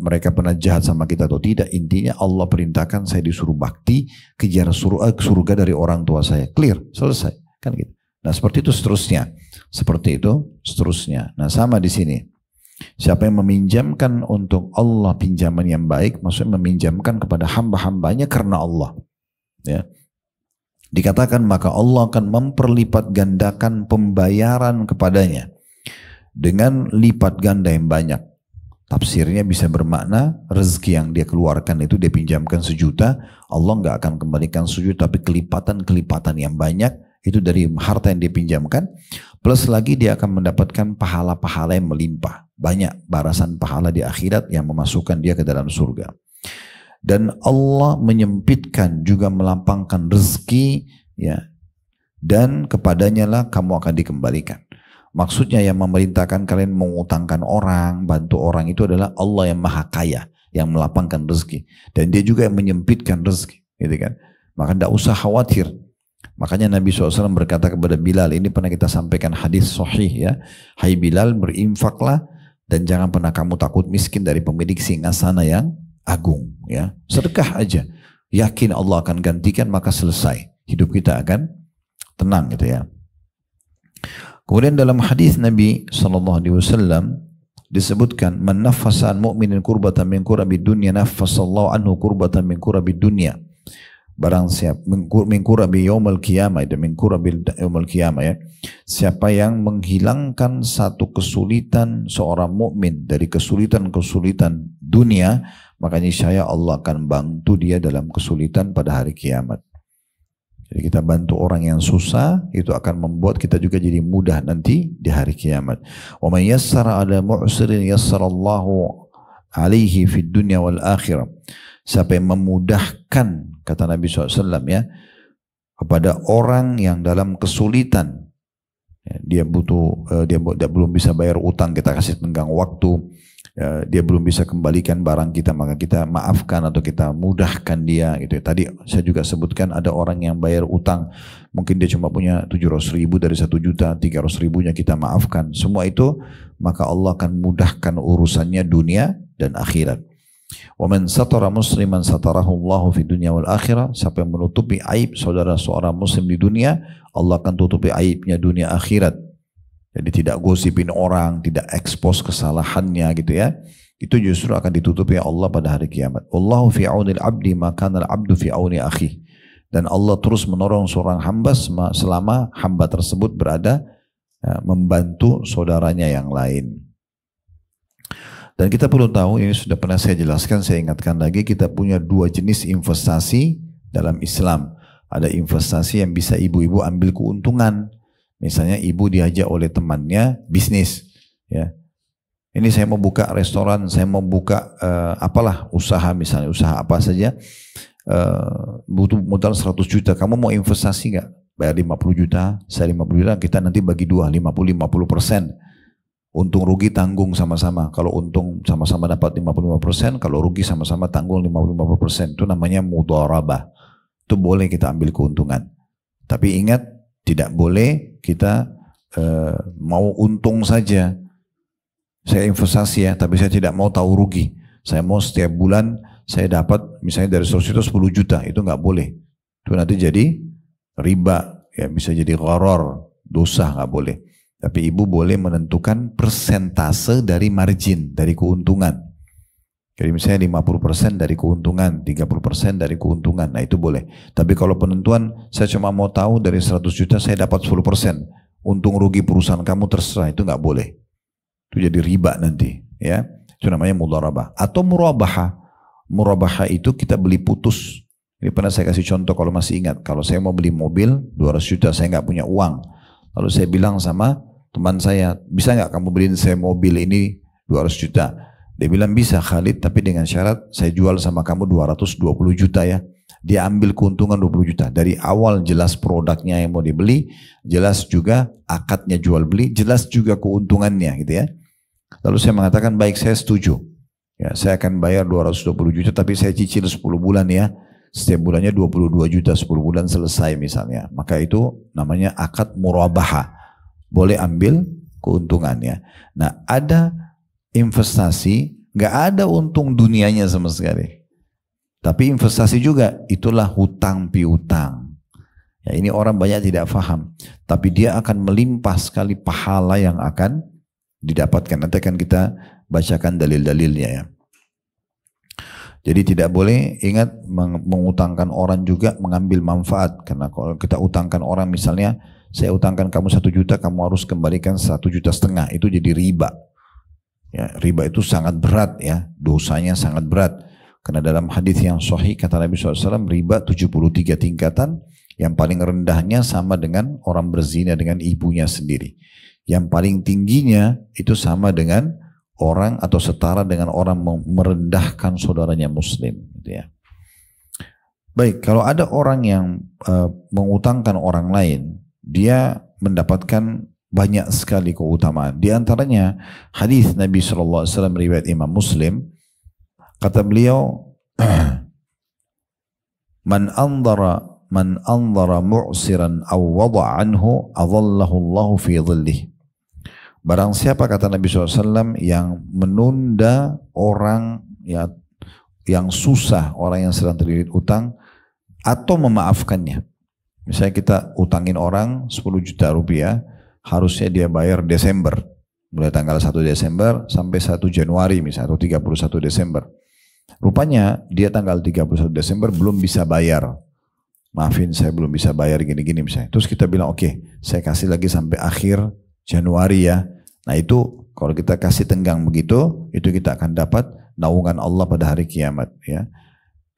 mereka pernah jahat sama kita atau tidak. Intinya Allah perintahkan saya disuruh bakti, kejar surga dari orang tua saya. Clear, selesai, kan gitu. Nah seperti itu seterusnya, seperti itu seterusnya. Nah sama di sini. Siapa yang meminjamkan untuk Allah pinjaman yang baik, maksudnya meminjamkan kepada hamba-hambanya karena Allah, ya. Dikatakan maka Allah akan memperlipat gandakan pembayaran kepadanya dengan lipat ganda yang banyak. Tafsirnya bisa bermakna rezeki yang dia keluarkan itu dia pinjamkan 1 juta, Allah nggak akan kembalikan 1 juta, tapi kelipatan-kelipatan yang banyak itu dari harta yang dia pinjamkan. Plus lagi dia akan mendapatkan pahala-pahala yang melimpah, banyak barasan pahala di akhirat yang memasukkan dia ke dalam surga. Dan Allah menyempitkan juga melapangkan rezeki, ya, dan kepadanya lah kamu akan dikembalikan. Maksudnya yang memerintahkan kalian mengutangkan orang, bantu orang itu adalah Allah yang maha kaya, yang melapangkan rezeki, dan dia juga yang menyempitkan rezeki, gitu kan. Maka tidak usah khawatir. Makanya Nabi SAW berkata kepada Bilal, ini pernah kita sampaikan hadis sahih ya, hai Bilal, berinfaklah dan jangan pernah kamu takut miskin dari pemilik singgasana yang agung, ya. Sedekah aja, yakin Allah akan gantikan, maka selesai, hidup kita akan tenang gitu ya. Kemudian dalam hadis Nabi SAW disebutkan, man naffasa an mu'minin kurbatan min kurabid dunya naffasallahu anhu kurbatan min kurabid dunya. Barang siapa min kurabi yaumil qiyamah, itu min kurabil yaumil qiyamah, ya. Siapa yang menghilangkan satu kesulitan seorang mukmin dari kesulitan-kesulitan dunia, maka niscaya Allah akan bantu dia dalam kesulitan pada hari kiamat. Jadi kita bantu orang yang susah, itu akan membuat kita juga jadi mudah nanti di hari kiamat. Wa man yassara ala mu'sirin yassarallahu alaihi fid dunya wal akhirah. Siapa yang memudahkan, kata Nabi SAW ya, kepada orang yang dalam kesulitan, Dia butuh, dia belum bisa bayar utang, kita kasih tenggang waktu. Dia belum bisa kembalikan barang kita, maka kita maafkan atau kita mudahkan dia gitu. Tadi saya juga sebutkan ada orang yang bayar utang, mungkin dia cuma punya 700.000 dari 1 juta, 300.000-nya kita maafkan. Semua itu maka Allah akan mudahkan urusannya dunia dan akhirat. Wa man satara musliman satarahu Allahu fi dunya wal akhirah. Siapa yang menutupi aib saudara seorang muslim di dunia, Allah akan tutupi aibnya dunia akhirat. Jadi tidak gosipin orang, tidak ekspos kesalahannya gitu ya. Itu justru akan ditutupi Allah pada hari kiamat. Allahu fi aunil abdi maka al-abdu fi auni akhi. Dan Allah terus menolong seorang hamba selama hamba tersebut berada membantu saudaranya yang lain. Dan kita perlu tahu, ini sudah pernah saya jelaskan, saya ingatkan lagi, kita punya 2 jenis investasi dalam Islam. Ada investasi yang bisa ibu-ibu ambil keuntungan. Misalnya ibu diajak oleh temannya bisnis, ya. Ini saya mau buka restoran, saya mau buka apalah usaha, misalnya usaha apa saja, butuh modal 100 juta. Kamu mau investasi nggak? Bayar 50 juta, saya 50 juta, kita nanti bagi 2, 50%. Untung rugi tanggung sama-sama. Kalau untung sama-sama dapat 55%, kalau rugi sama-sama tanggung 55%. Itu namanya mudharabah. Itu boleh kita ambil keuntungan. Tapi ingat, tidak boleh kita mau untung saja. Saya investasi ya, tapi saya tidak mau tahu rugi. Saya mau setiap bulan saya dapat misalnya dari 100 juta 10 juta. Itu nggak boleh. Itu nanti jadi riba, ya bisa jadi gharar, dosa, nggak boleh. Tapi ibu boleh menentukan persentase dari margin, dari keuntungan. Jadi misalnya 50% dari keuntungan, 30% dari keuntungan, nah itu boleh. Tapi kalau penentuan, saya cuma mau tahu dari 100 juta saya dapat 10%. Untung rugi perusahaan kamu terserah, itu nggak boleh. Itu jadi riba nanti, ya. Itu namanya mudharabah. Atau murabaha. Murabaha itu kita beli putus. Ini pernah saya kasih contoh kalau masih ingat. Kalau saya mau beli mobil 200 juta, saya nggak punya uang. Lalu saya bilang sama teman saya, bisa nggak kamu beliin saya mobil ini 200 juta? Dia bilang bisa Khalid, tapi dengan syarat saya jual sama kamu 220 juta ya. Dia ambil keuntungan 20 juta. Dari awal jelas produknya yang mau dibeli, jelas juga akadnya jual beli, jelas juga keuntungannya gitu ya. Lalu saya mengatakan baik, saya setuju. Ya, saya akan bayar 220 juta tapi saya cicil 10 bulan ya. Setiap bulannya 22 juta, 10 bulan selesai misalnya. Maka itu namanya akad murabaha. Boleh ambil keuntungannya. Nah, ada investasi, nggak ada untung dunianya sama sekali. Tapi investasi juga, itulah hutang piutang. Ya, ini orang banyak tidak paham. Tapi dia akan melimpah sekali pahala yang akan didapatkan. Nanti akan kita bacakan dalil-dalilnya ya. Jadi tidak boleh, ingat, mengutangkan orang juga mengambil manfaat. Karena kalau kita utangkan orang, misalnya saya utangkan kamu 1 juta, kamu harus kembalikan 1,5 juta, itu jadi riba. Ya, riba itu sangat berat ya, dosanya sangat berat. Karena dalam hadis yang sahih kata Nabi SAW, riba 73 tingkatan, yang paling rendahnya sama dengan orang berzina dengan ibunya sendiri. Yang paling tingginya itu sama dengan orang atau setara dengan orang merendahkan saudaranya muslim. Gitu ya. Baik, kalau ada orang yang mengutangkan orang lain, dia mendapatkan banyak sekali keutamaan. Di antaranya hadis Nabi SAW riwayat Imam Muslim, kata beliau, man andara mu'siran aw wada'a anhu adallahu Allahu fi dhillih. Barang siapa, kata Nabi SAW, yang menunda orang ya, yang susah, orang yang sedang terlilit utang, atau memaafkannya. Misalnya kita utangin orang 10 juta rupiah, harusnya dia bayar Desember, mulai tanggal 1 Desember sampai 1 Januari misalnya, atau 31 Desember. Rupanya dia tanggal 31 Desember belum bisa bayar. Maafin, saya belum bisa bayar gini-gini misalnya. Terus kita bilang, oke, saya kasih lagi sampai akhir Januari ya. Nah itu kalau kita kasih tenggang begitu, itu kita akan dapat naungan Allah pada hari kiamat ya.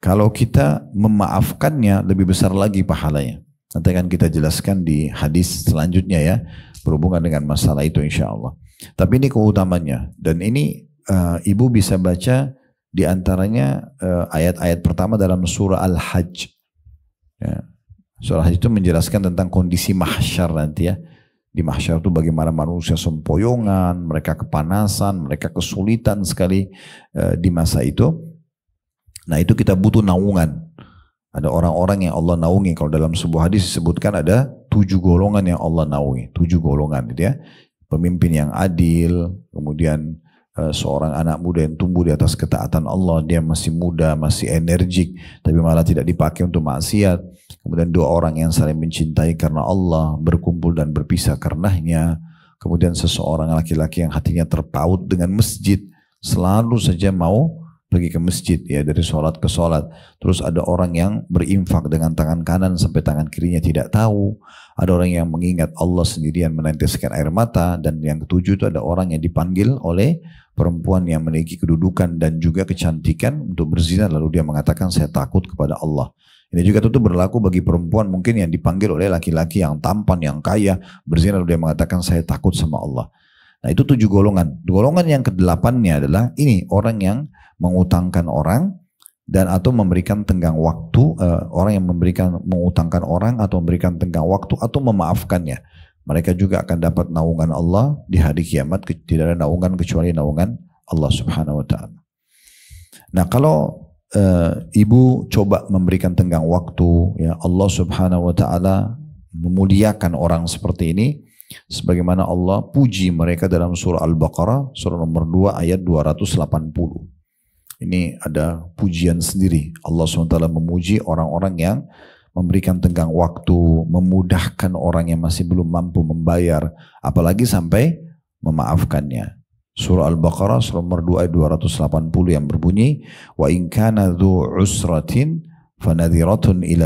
Kalau kita memaafkannya, lebih besar lagi pahalanya. Nanti akan kita jelaskan di hadis selanjutnya ya, berhubungan dengan masalah itu insya Allah. Tapi ini keutamannya, dan ini ibu bisa baca di antaranya ayat-ayat pertama dalam surah Al-Hajj. Ya. Surah Al-Hajj itu menjelaskan tentang kondisi mahsyar nanti ya. Di mahsyar itu bagaimana manusia sempoyongan, mereka kepanasan, mereka kesulitan sekali di masa itu. Nah itu kita butuh naungan. Ada orang-orang yang Allah naungi. Kalau dalam sebuah hadis disebutkan ada 7 golongan yang Allah naungi. 7 golongan gitu ya. Pemimpin yang adil, kemudian seorang anak muda yang tumbuh di atas ketaatan Allah, dia masih muda, masih energik, tapi malah tidak dipakai untuk maksiat. Kemudian 2 orang yang saling mencintai karena Allah, berkumpul dan berpisah karenanya. Kemudian seseorang laki-laki yang hatinya terpaut dengan masjid, selalu saja mau pergi ke masjid ya, dari sholat ke sholat. Terus ada orang yang berinfak dengan tangan kanan sampai tangan kirinya tidak tahu. Ada orang yang mengingat Allah sendirian meneteskan air mata. Dan yang ketujuh itu ada orang yang dipanggil oleh perempuan yang memiliki kedudukan dan juga kecantikan untuk berzina, lalu dia mengatakan saya takut kepada Allah. Ini juga tentu berlaku bagi perempuan mungkin yang dipanggil oleh laki-laki yang tampan, yang kaya, berzina lalu dia mengatakan saya takut sama Allah. Nah itu 7 golongan. Golongan yang ke-8-nya adalah ini, orang yang mengutangkan orang dan atau memberikan tenggang waktu, orang yang mengutangkan orang atau memberikan tenggang waktu atau memaafkannya. Mereka juga akan dapat naungan Allah di hari kiamat. Tidak ada naungan kecuali naungan Allah subhanahu wa ta'ala. Nah kalau ibu coba memberikan tenggang waktu, ya Allah subhanahu wa ta'ala memuliakan orang seperti ini. Sebagaimana Allah puji mereka dalam surah Al-Baqarah, surah nomor 2 ayat 280. Ini ada pujian sendiri. Allah SWT memuji orang-orang yang memberikan tenggang waktu, memudahkan orang yang masih belum mampu membayar, apalagi sampai memaafkannya. Surah Al-Baqarah, surah nomor 2 ayat 280 yang berbunyi, wa in kana dhu usratin fanadhiratun ila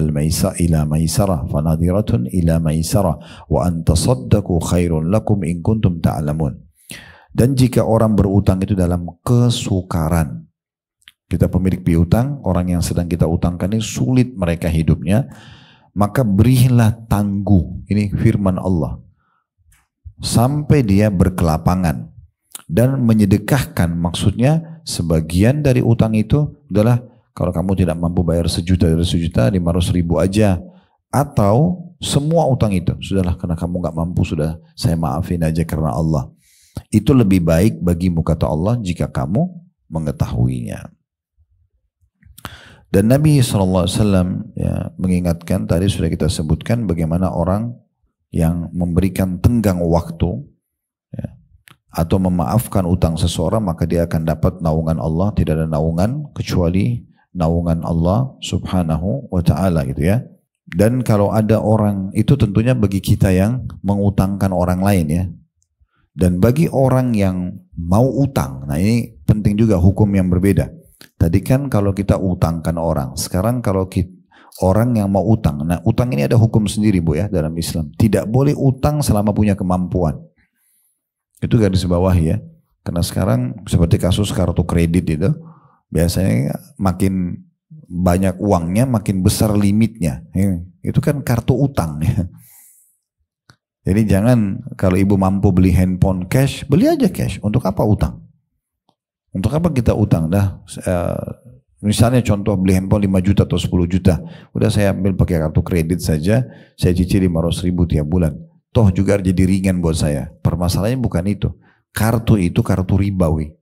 maisarah fanadhiratun ila maisarah wa an tasaddaqu khairun lakum in kuntum ta'lamun. Dan jika orang berutang itu dalam kesukaran, kita pemilik piutang, orang yang sedang kita utangkan ini sulit mereka hidupnya, maka berilah tangguh, ini firman Allah, sampai dia berkelapangan dan menyedekahkan. Maksudnya sebagian dari utang itu adalah kalau kamu tidak mampu bayar 1 juta dari 1 juta, 500.000 aja, atau semua utang itu sudahlah karena kamu nggak mampu, sudah saya maafin aja karena Allah. Itu lebih baik bagimu kata Allah jika kamu mengetahuinya. Dan Nabi SAW ya, mengingatkan, tadi sudah kita sebutkan bagaimana orang yang memberikan tenggang waktu ya, atau memaafkan utang seseorang, maka dia akan dapat naungan Allah. Tidak ada naungan kecuali naungan Allah subhanahu wa ta'ala gitu ya. Dan kalau ada orang, itu tentunya bagi kita yang mengutangkan orang lain ya. Dan bagi orang yang mau utang, nah ini penting juga hukum yang berbeda. Tadi kan kalau kita utangkan orang, sekarang kalau orang yang mau utang, nah utang ini ada hukum sendiri Bu ya dalam Islam. Tidak boleh utang selama punya kemampuan. Itu garis bawah ya. Karena sekarang seperti kasus kartu kredit itu, biasanya makin banyak uangnya makin besar limitnya. Itu kan kartu utang ya. Jadi jangan kalau ibu mampu beli handphone cash, beli aja cash. Untuk apa utang? Untuk apa kita utang? Misalnya contoh beli handphone 5 juta atau 10 juta. Udah saya ambil pakai kartu kredit saja, saya cicil 500.000 tiap bulan. Toh juga jadi ringan buat saya. Permasalahannya bukan itu. Kartu itu kartu ribawi.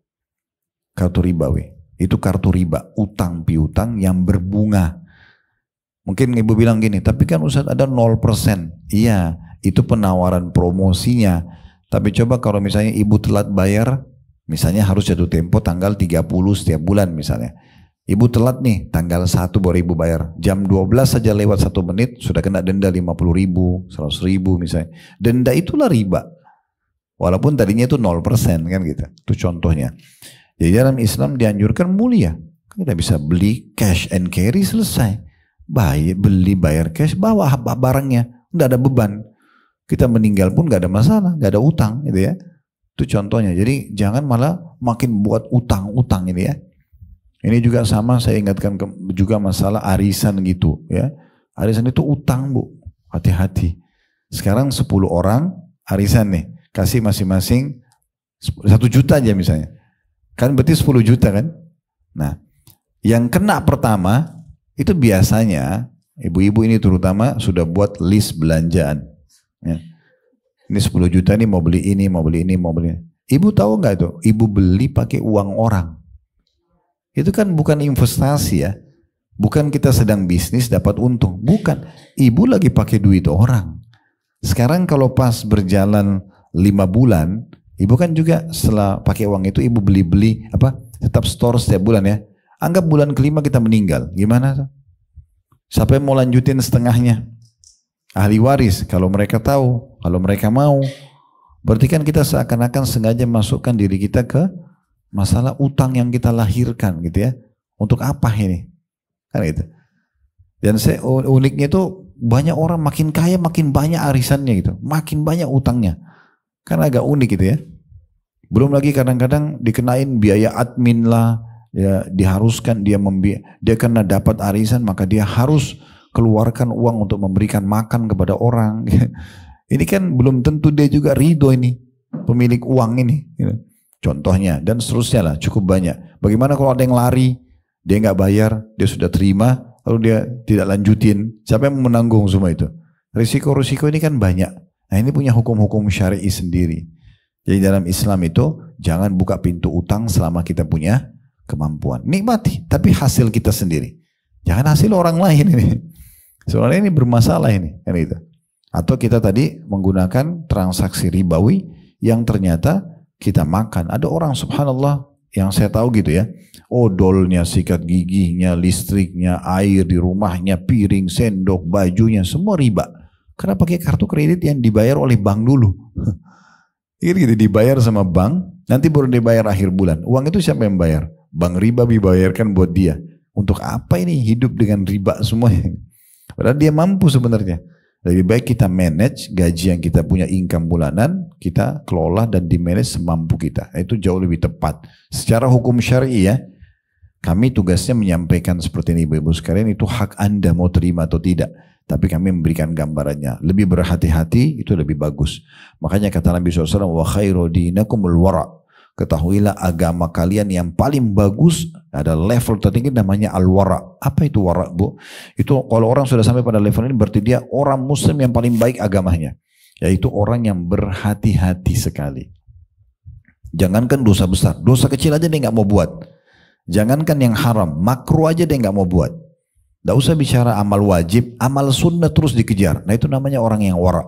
Kartu ribawi. Itu kartu riba. Utang piutang yang berbunga. Mungkin ibu bilang gini, tapi kan Ustaz ada 0%. Iya, itu penawaran promosinya. Tapi coba kalau misalnya ibu telat bayar, misalnya harus jatuh tempo tanggal 30 setiap bulan misalnya. Ibu telat nih tanggal 1 baru ibu bayar. Jam 12 saja lewat 1 menit sudah kena denda 50.000, 100.000 misalnya. Denda itulah riba. Walaupun tadinya itu 0% kan gitu. Itu contohnya. Jadi dalam Islam dianjurkan mulia. Kita bisa beli cash and carry selesai. Beli bayar cash, bawa barangnya. Tidak ada beban. Kita meninggal pun gak ada masalah, gak ada utang gitu ya. Itu contohnya. Jadi jangan malah makin buat utang-utang ini ya. Ini juga sama saya ingatkan juga masalah arisan gitu ya. Arisan itu utang Bu. Hati-hati. Sekarang 10 orang arisan nih. Kasih masing-masing 1 juta aja misalnya. Kan berarti 10 juta kan. Nah yang kena pertama itu biasanya ibu-ibu ini terutama sudah buat list belanjaan. Ya. Ini 10 juta nih mau beli ini, mau beli ini, mau beli ini. Ibu tahu nggak itu? Ibu beli pakai uang orang. Itu kan bukan investasi ya. Bukan kita sedang bisnis dapat untung. Bukan. Ibu lagi pakai duit orang. Sekarang kalau pas berjalan 5 bulan, ibu kan juga setelah pakai uang itu ibu beli-beli apa? Tetap store setiap bulan ya. Anggap bulan kelima kita meninggal. Gimana tuh? Siapa yang mau lanjutin setengahnya? Ahli waris, kalau mereka tahu, kalau mereka mau. Berarti kan kita seakan-akan sengaja masukkan diri kita ke masalah utang yang kita lahirkan gitu ya. Untuk apa ini? Kan gitu. Dan uniknya itu banyak orang makin kaya makin banyak arisannya gitu. Makin banyak utangnya. Kan agak unik gitu ya. Belum lagi kadang-kadang dikenain biaya admin lah. Ya, diharuskan dia karena dapat arisan maka dia harus keluarkan uang untuk memberikan makan kepada orang. Ini kan belum tentu dia juga ridho ini, pemilik uang ini. Contohnya dan seterusnya lah, cukup banyak. Bagaimana kalau ada yang lari, dia nggak bayar, dia sudah terima, lalu dia tidak lanjutin, siapa yang menanggung semua itu? Risiko-risiko ini kan banyak. Nah ini punya hukum-hukum syar'i sendiri. Jadi dalam Islam itu jangan buka pintu utang selama kita punya kemampuan. Nikmati, tapi hasil kita sendiri. Jangan hasil orang lain ini. Soalnya ini bermasalah ini, kan itu. Atau kita tadi menggunakan transaksi ribawi yang ternyata kita makan. Ada orang subhanallah yang saya tahu gitu ya. Odolnya, sikat giginya, listriknya, air di rumahnya, piring, sendok, bajunya, semua riba. Karena pakai kartu kredit yang dibayar oleh bank dulu. Gitu, dibayar sama bank, nanti baru dibayar akhir bulan. Uang itu siapa yang bayar? Bank riba dibayarkan buat dia. Untuk apa ini hidup dengan riba semuanya? Padahal dia mampu sebenarnya. Lebih baik kita manage gaji yang kita punya income bulanan, kita kelola dan di manage semampu kita. Itu jauh lebih tepat. Secara hukum syar'i ya, kami tugasnya menyampaikan seperti ini Ibu-Ibu sekalian, itu hak Anda mau terima atau tidak. Tapi kami memberikan gambarannya. Lebih berhati-hati itu lebih bagus. Makanya kata Nabi SAW, wa khairu dinakumul wara'. Ketahuilah agama kalian yang paling bagus ada level tertinggi namanya al-wara. Apa itu wara, Bu? Itu kalau orang sudah sampai pada level ini berarti dia orang muslim yang paling baik agamanya. Yaitu orang yang berhati-hati sekali. Jangankan dosa besar, dosa kecil aja dia nggak mau buat. Jangankan yang haram, makruh aja dia nggak mau buat. Nggak usah bicara amal wajib, amal sunnah terus dikejar. Nah itu namanya orang yang wara.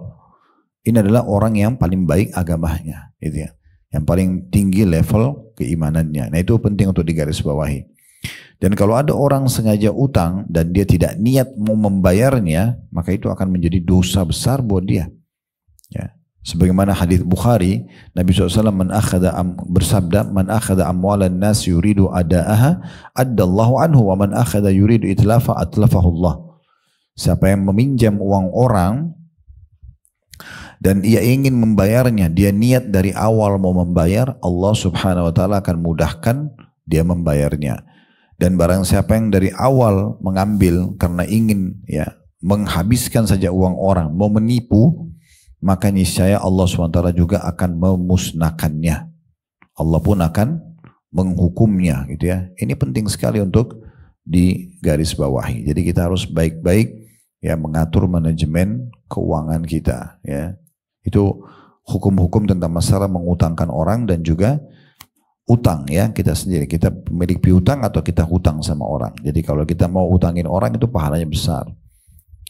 Ini adalah orang yang paling baik agamanya, gitu ya. Yang paling tinggi level keimanannya. Nah itu penting untuk digarisbawahi. Dan kalau ada orang sengaja utang dan dia tidak niat mau membayarnya, maka itu akan menjadi dosa besar buat dia. Ya. Sebagaimana hadis Bukhari, Nabi SAW bersabda, "Man akhadha amwalan nas yuridu ada'aha, addallahu anhu, wa man akhadha yuridu itlafa atlafahu Allah." Siapa yang meminjam uang orang dan ia ingin membayarnya, dia niat dari awal mau membayar, Allah subhanahu wa ta'ala akan mudahkan dia membayarnya. Dan barang siapa yang dari awal mengambil karena ingin ya menghabiskan saja uang orang, mau menipu, maka niscaya Allah subhanahu wa ta'ala juga akan memusnahkannya. Allah pun akan menghukumnya gitu ya. Ini penting sekali untuk digarisbawahi. Jadi kita harus baik-baik ya mengatur manajemen keuangan kita ya. Itu hukum-hukum tentang masalah mengutangkan orang dan juga utang ya kita sendiri. Kita pemilik piutang atau kita hutang sama orang. Jadi kalau kita mau utangin orang itu pahalanya besar.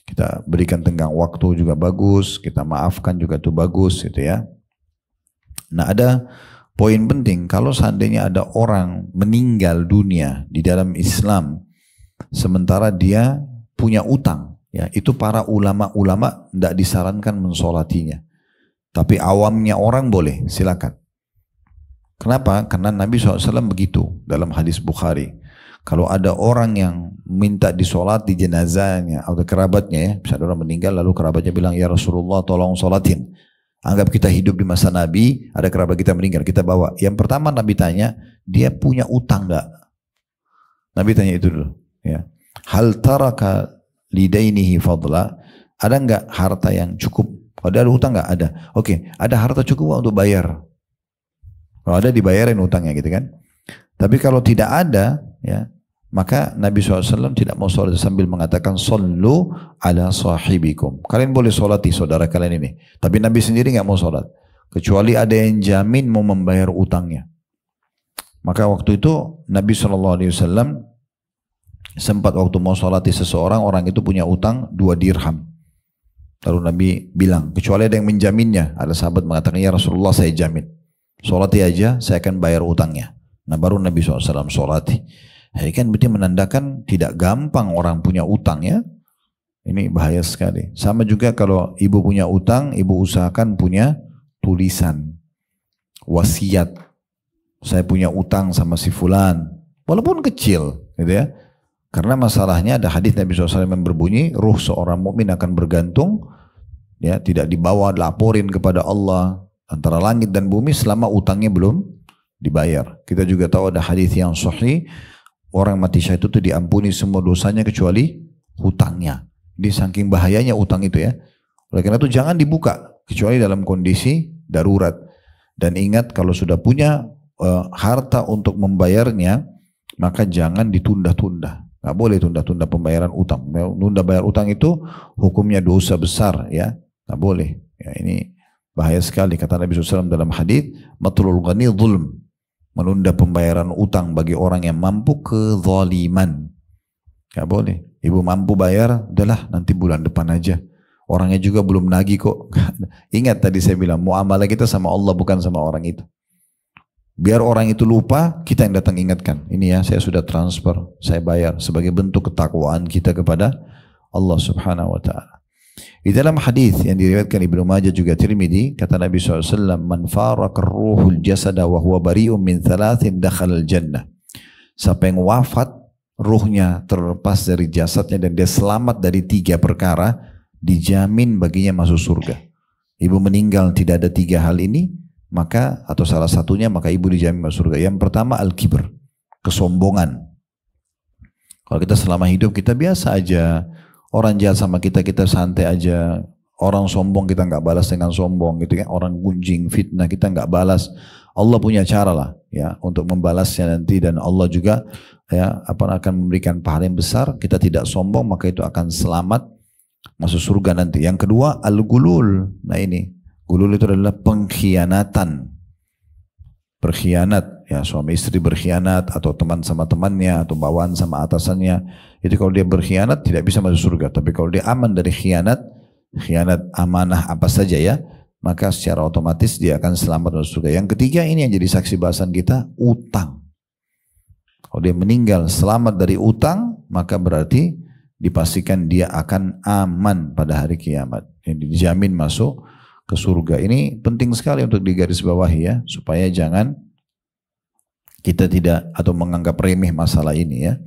Kita berikan tenggang waktu juga bagus, kita maafkan juga itu bagus gitu ya. Nah ada poin penting, kalau seandainya ada orang meninggal dunia di dalam Islam sementara dia punya utang, ya itu para ulama-ulama tidak disarankan mensolatinya. Tapi awamnya orang boleh, silakan. Kenapa? Karena Nabi SAW begitu dalam hadis Bukhari. Kalau ada orang yang minta disolat di jenazahnya atau kerabatnya ya, misalnya orang meninggal lalu kerabatnya bilang, ya Rasulullah tolong solatin. Anggap kita hidup di masa Nabi, ada kerabat kita meninggal, kita bawa. Yang pertama Nabi tanya, dia punya utang enggak? Nabi tanya itu dulu. Ya. Hal taraka lidainihi fadla, ada enggak harta yang cukup? Kalau ada utang enggak? Ada. Oke, ada harta cukup untuk bayar. Kalau ada dibayarin utangnya gitu kan. Tapi kalau tidak ada, ya, Maka Nabi SAW tidak mau sholat sambil mengatakan sallu ala sahibikum. Kalian boleh sholati saudara kalian ini. Tapi Nabi sendiri nggak mau sholat. Kecuali ada yang jamin mau membayar utangnya. Maka waktu itu Nabi SAW sempat waktu mau sholati seseorang, orang itu punya utang 2 dirham. Lalu Nabi bilang, kecuali ada yang menjaminnya. Ada sahabat mengatakan, ya Rasulullah saya jamin. Sholati aja, saya akan bayar utangnya. Nah baru Nabi SAW sholati. Ini kan berarti menandakan tidak gampang orang punya utang ya. Ini bahaya sekali. Sama juga kalau ibu punya utang, ibu usahakan punya tulisan. Wasiat. Saya punya utang sama si fulan. Walaupun kecil gitu ya. Karena masalahnya ada hadis Nabi SAW yang berbunyi, ruh seorang mukmin akan bergantung, ya tidak dibawa laporin kepada Allah antara langit dan bumi selama utangnya belum dibayar. Kita juga tahu ada hadis yang sahih, orang mati syahid itu diampuni semua dosanya kecuali hutangnya. Jadi saking bahayanya utang itu ya. Oleh karena itu jangan dibuka kecuali dalam kondisi darurat. Dan ingat kalau sudah punya harta untuk membayarnya, maka jangan ditunda-tunda. Nggak boleh tunda-tunda pembayaran utang. Menunda bayar utang itu hukumnya dosa besar ya. Nggak boleh. Ya, ini bahaya sekali kata Nabi SAW dalam hadis, matlul ghani zulm. Menunda pembayaran utang bagi orang yang mampu kezaliman. Nggak boleh. Ibu mampu bayar, udahlah nanti bulan depan aja. Orangnya juga belum nagih kok. Ingat tadi saya bilang, muamalah kita sama Allah bukan sama orang itu. Biar orang itu lupa, kita yang datang ingatkan. Ini ya, saya sudah transfer, saya bayar sebagai bentuk ketakwaan kita kepada Allah Subhanahu wa taala. Di dalam hadis yang diriwayatkan Ibnu Majah juga Tirmidzi, kata Nabi SAW, man faraka ruhul jasada wa huwa bari'un min thalathin dakhalal jannah. Siapa yang wafat, ruhnya terlepas dari jasadnya dan dia selamat dari 3 perkara, dijamin baginya masuk surga. Ibu meninggal tidak ada 3 hal ini, maka atau salah satunya maka ibu dijamin masuk surga. Yang pertama al-kibr, kesombongan. Kalau kita selama hidup kita biasa aja, orang jahat sama kita, kita santai aja. Orang sombong kita nggak balas dengan sombong gitu kan. Orang gunjing, fitnah kita nggak balas. Allah punya cara lah ya untuk membalasnya nanti, dan Allah juga ya akan memberikan pahala yang besar. Kita tidak sombong maka itu akan selamat masuk surga nanti. Yang kedua al-gulul. Nah ini gulul itu adalah pengkhianatan. Berkhianat ya, suami istri berkhianat atau teman sama temannya atau bawaan sama atasannya. Itu kalau dia berkhianat tidak bisa masuk surga. Tapi kalau dia aman dari khianat, khianat amanah apa saja ya, maka secara otomatis dia akan selamat masuk surga. Yang ketiga ini yang jadi saksi bahasan kita, utang. Kalau dia meninggal selamat dari utang, maka berarti dipastikan dia akan aman pada hari kiamat. Yang dijamin masuk ke surga. Ini penting sekali untuk digarisbawahi ya, supaya jangan kita tidak atau menganggap remeh masalah ini ya.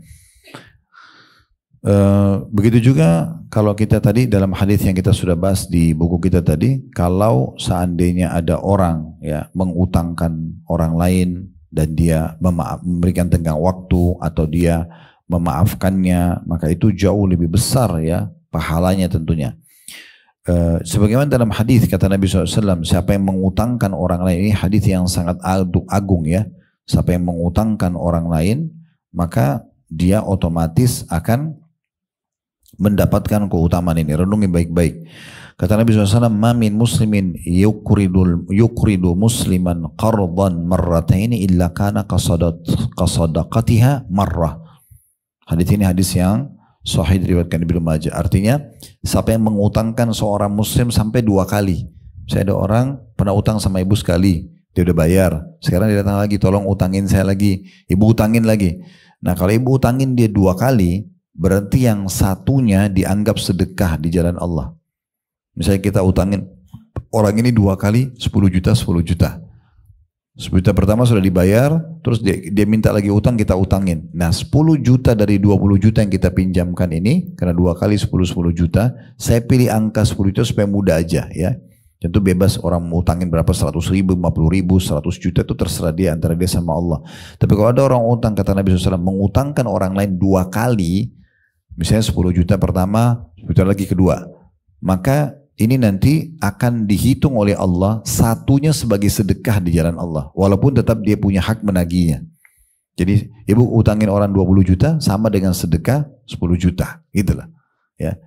Begitu juga kalau kita tadi dalam hadis yang kita sudah bahas di buku kita tadi, kalau seandainya ada orang ya mengutangkan orang lain dan dia memberikan tenggang waktu atau dia memaafkannya, maka itu jauh lebih besar ya pahalanya tentunya. Sebagaimana dalam hadis kata Nabi SAW, siapa yang mengutangkan orang lain, ini hadis yang sangat agung ya. Siapa yang mengutangkan orang lain, maka dia otomatis akan mendapatkan keutamaan ini. Renungi baik-baik. Kata Nabi SAW, ma min muslimin yukridu musliman qardan marrataini illa kana qasadaqatiha marrah. Hadis ini hadis yang sahih diriwayatkan Ibnu Majah. Artinya, siapa yang mengutangkan seorang muslim sampai 2 kali. Saya ada orang pernah utang sama ibu sekali, dia udah bayar. Sekarang dia datang lagi, tolong utangin saya lagi. Ibu utangin lagi. Nah kalau ibu utangin dia 2 kali, berarti yang satunya dianggap sedekah di jalan Allah. Misalnya kita utangin orang ini 2 kali 10 juta, 10 juta. 10 juta pertama sudah dibayar, terus dia minta lagi utang, kita utangin. Nah 10 juta dari 20 juta yang kita pinjamkan ini, karena 2 kali 10 juta, saya pilih angka 10 juta supaya mudah aja ya. Tentu bebas orang mau utangin berapa, 100 ribu, 50 ribu, 100 juta itu terserah dia, antara dia sama Allah. Tapi kalau ada orang utang, kata Nabi SAW, mengutangkan orang lain 2 kali, misalnya 10 juta pertama, 10 juta lagi kedua, maka ini nanti akan dihitung oleh Allah satunya sebagai sedekah di jalan Allah. Walaupun tetap dia punya hak menagihnya. Jadi ibu utangin orang 20 juta sama dengan sedekah 10 juta. Gitu lah. Ya.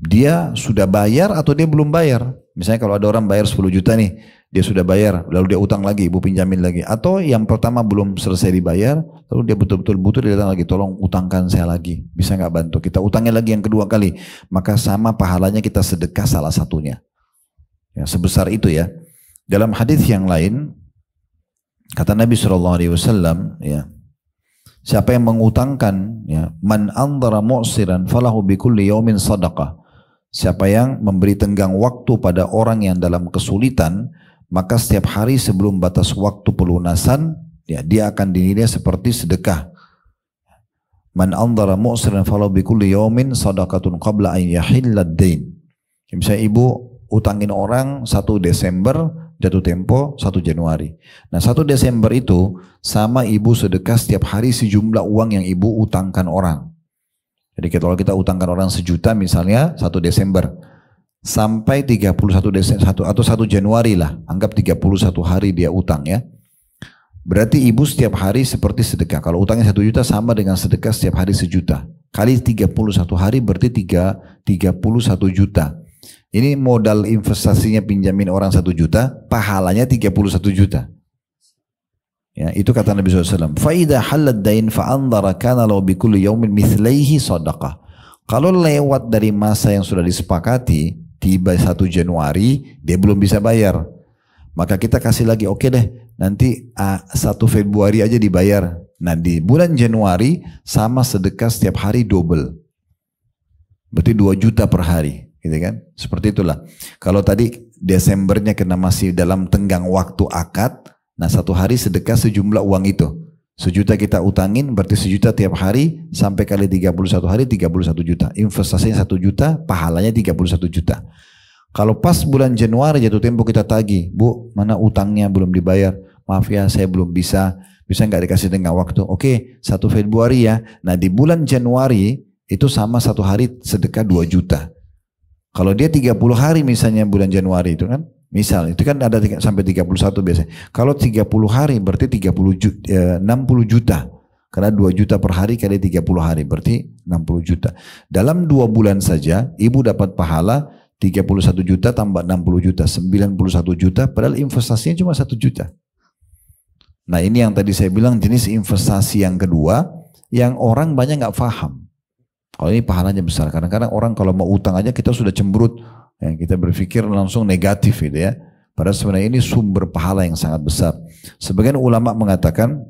Dia sudah bayar atau dia belum bayar. Misalnya kalau ada orang bayar 10 juta nih. Dia sudah bayar, lalu dia utang lagi, ibu pinjamin lagi. Atau yang pertama belum selesai dibayar, lalu dia betul-betul butuh, dia datang lagi, tolong utangkan saya lagi. Bisa nggak bantu? Kita utangnya lagi yang kedua kali. Maka sama pahalanya kita sedekah salah satunya. Ya, sebesar itu ya. Dalam hadis yang lain, kata Nabi SAW, ya, siapa yang mengutangkan, ya, man andhara mu'siran falahu bikulli yaumin sadaqah. Siapa yang memberi tenggang waktu pada orang yang dalam kesulitan, maka setiap hari sebelum batas waktu pelunasan, ya, dia akan dinilai seperti sedekah. Man andhara mu'siran falahu bikulli yaumin sadaqatun qabla an yahillad dain. Misalnya ibu utangin orang 1 Desember, jatuh tempo 1 Januari. Nah 1 Desember itu sama ibu sedekah setiap hari sejumlah uang yang ibu utangkan orang. Jadi kalau kita utangkan orang 1 juta misalnya 1 Desember sampai 31 Desember atau 1 Januari lah, anggap 31 hari dia utang ya. Berarti ibu setiap hari seperti sedekah. Kalau utangnya 1 juta sama dengan sedekah setiap hari 1 juta. Kali 31 hari berarti 31 juta. Ini modal investasinya pinjamin orang 1 juta, pahalanya 31 juta. Ya, itu kata Nabi SAW. Fa'idha halad dain fa'andhara kana lahu bikulli yaumin mithlaihi sadaqah. Kalau lewat dari masa yang sudah disepakati, tiba 1 Januari, dia belum bisa bayar. Maka kita kasih lagi, oke deh, nanti 1 Februari aja dibayar. Nah di bulan Januari sama sedekah setiap hari double. Berarti 2 juta per hari. Gitu kan? Seperti itulah. Kalau tadi Desembernya kena masih dalam tenggang waktu akad, nah 1 hari sedekah sejumlah uang itu. 1 juta kita utangin, berarti 1 juta tiap hari, sampai kali 31 hari 31 juta. Investasinya 1 juta, pahalanya 31 juta. Kalau pas bulan Januari jatuh tempo kita tagih, Bu, mana utangnya belum dibayar? Maaf ya, saya belum bisa nggak dikasih tenggang waktu? Oke, 1 Februari ya. Nah di bulan Januari itu sama 1 hari sedekah 2 juta. Kalau dia 30 hari misalnya bulan Januari itu kan, misal itu kan ada sampai 31 biasanya. Kalau 30 hari berarti 60 juta. Karena 2 juta per hari kali 30 hari berarti 60 juta. Dalam 2 bulan saja ibu dapat pahala 31 juta tambah 60 juta, 91 juta, padahal investasinya cuma 1 juta. Nah ini yang tadi saya bilang jenis investasi yang kedua yang orang banyak nggak paham. Kalau ini pahalanya besar. Kadang-kadang orang kalau mau utang aja kita sudah cemberut. Ya, kita berpikir langsung negatif gitu ya. Padahal sebenarnya ini sumber pahala yang sangat besar. Sebagian ulama mengatakan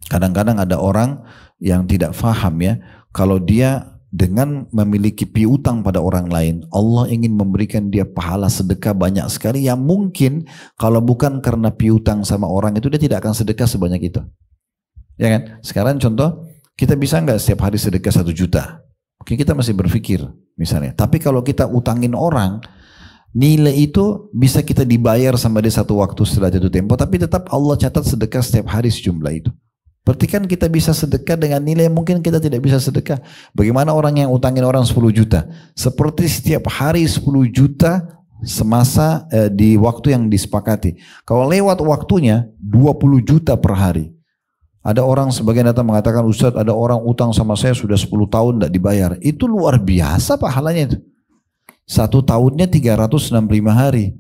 kadang-kadang ada orang yang tidak paham ya. Kalau dia dengan memiliki piutang pada orang lain, Allah ingin memberikan dia pahala sedekah banyak sekali yang mungkin kalau bukan karena piutang sama orang itu dia tidak akan sedekah sebanyak itu. Ya kan? Sekarang contoh, kita bisa nggak setiap hari sedekah 1 juta? Oke, kita masih berpikir misalnya. Tapi kalau kita utangin orang, nilai itu bisa kita dibayar sama dia 1 waktu setelah jatuh tempo, tapi tetap Allah catat sedekah setiap hari sejumlah itu. Berarti kan kita bisa sedekah dengan nilai yang mungkin kita tidak bisa sedekah. Bagaimana orang yang utangin orang 10 juta? Seperti setiap hari 10 juta semasa di waktu yang disepakati. Kalau lewat waktunya 20 juta per hari. Ada orang sebagian datang mengatakan, Ustadz ada orang utang sama saya sudah 10 tahun tidak dibayar. Itu luar biasa pahalanya itu. 1 tahunnya 365 hari.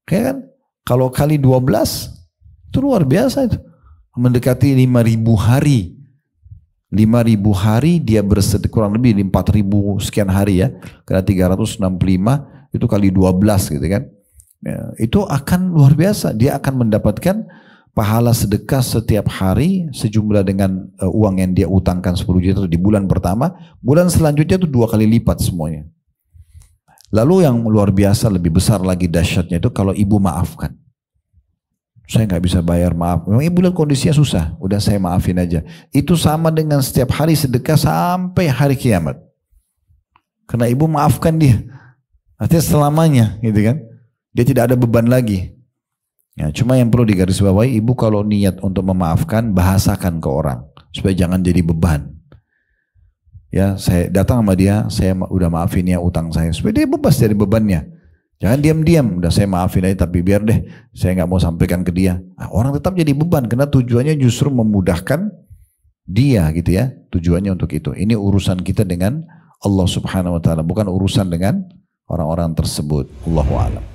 Kayak kan? Kalau kali 12 itu luar biasa itu. Mendekati 5.000 hari. 5.000 hari dia bersedekah kurang lebih 4.000 sekian hari ya. Karena 365 itu kali 12 gitu kan. Ya, itu akan luar biasa. Dia akan mendapatkan pahala sedekah setiap hari sejumlah dengan uang yang dia utangkan 10 juta di bulan pertama, bulan selanjutnya itu 2 kali lipat semuanya. Lalu yang luar biasa lebih besar lagi dahsyatnya itu kalau ibu maafkan. Saya nggak bisa bayar, maaf. Memang ibu lihat kondisinya susah, udah saya maafin aja. Itu sama dengan setiap hari sedekah sampai hari kiamat. Karena ibu maafkan dia, artinya selamanya, gitu kan? Dia tidak ada beban lagi. Ya, cuma yang perlu digarisbawahi, ibu kalau niat untuk memaafkan, bahasakan ke orang supaya jangan jadi beban. Ya, saya datang sama dia, saya udah maafin ya utang saya, supaya dia bebas dari bebannya. Jangan diam-diam, udah saya maafin aja, tapi biar deh, saya nggak mau sampaikan ke dia. Nah, orang tetap jadi beban, karena tujuannya justru memudahkan dia gitu ya, tujuannya untuk itu. Ini urusan kita dengan Allah Subhanahu wa taala, bukan urusan dengan orang-orang tersebut. Allahu a'lam.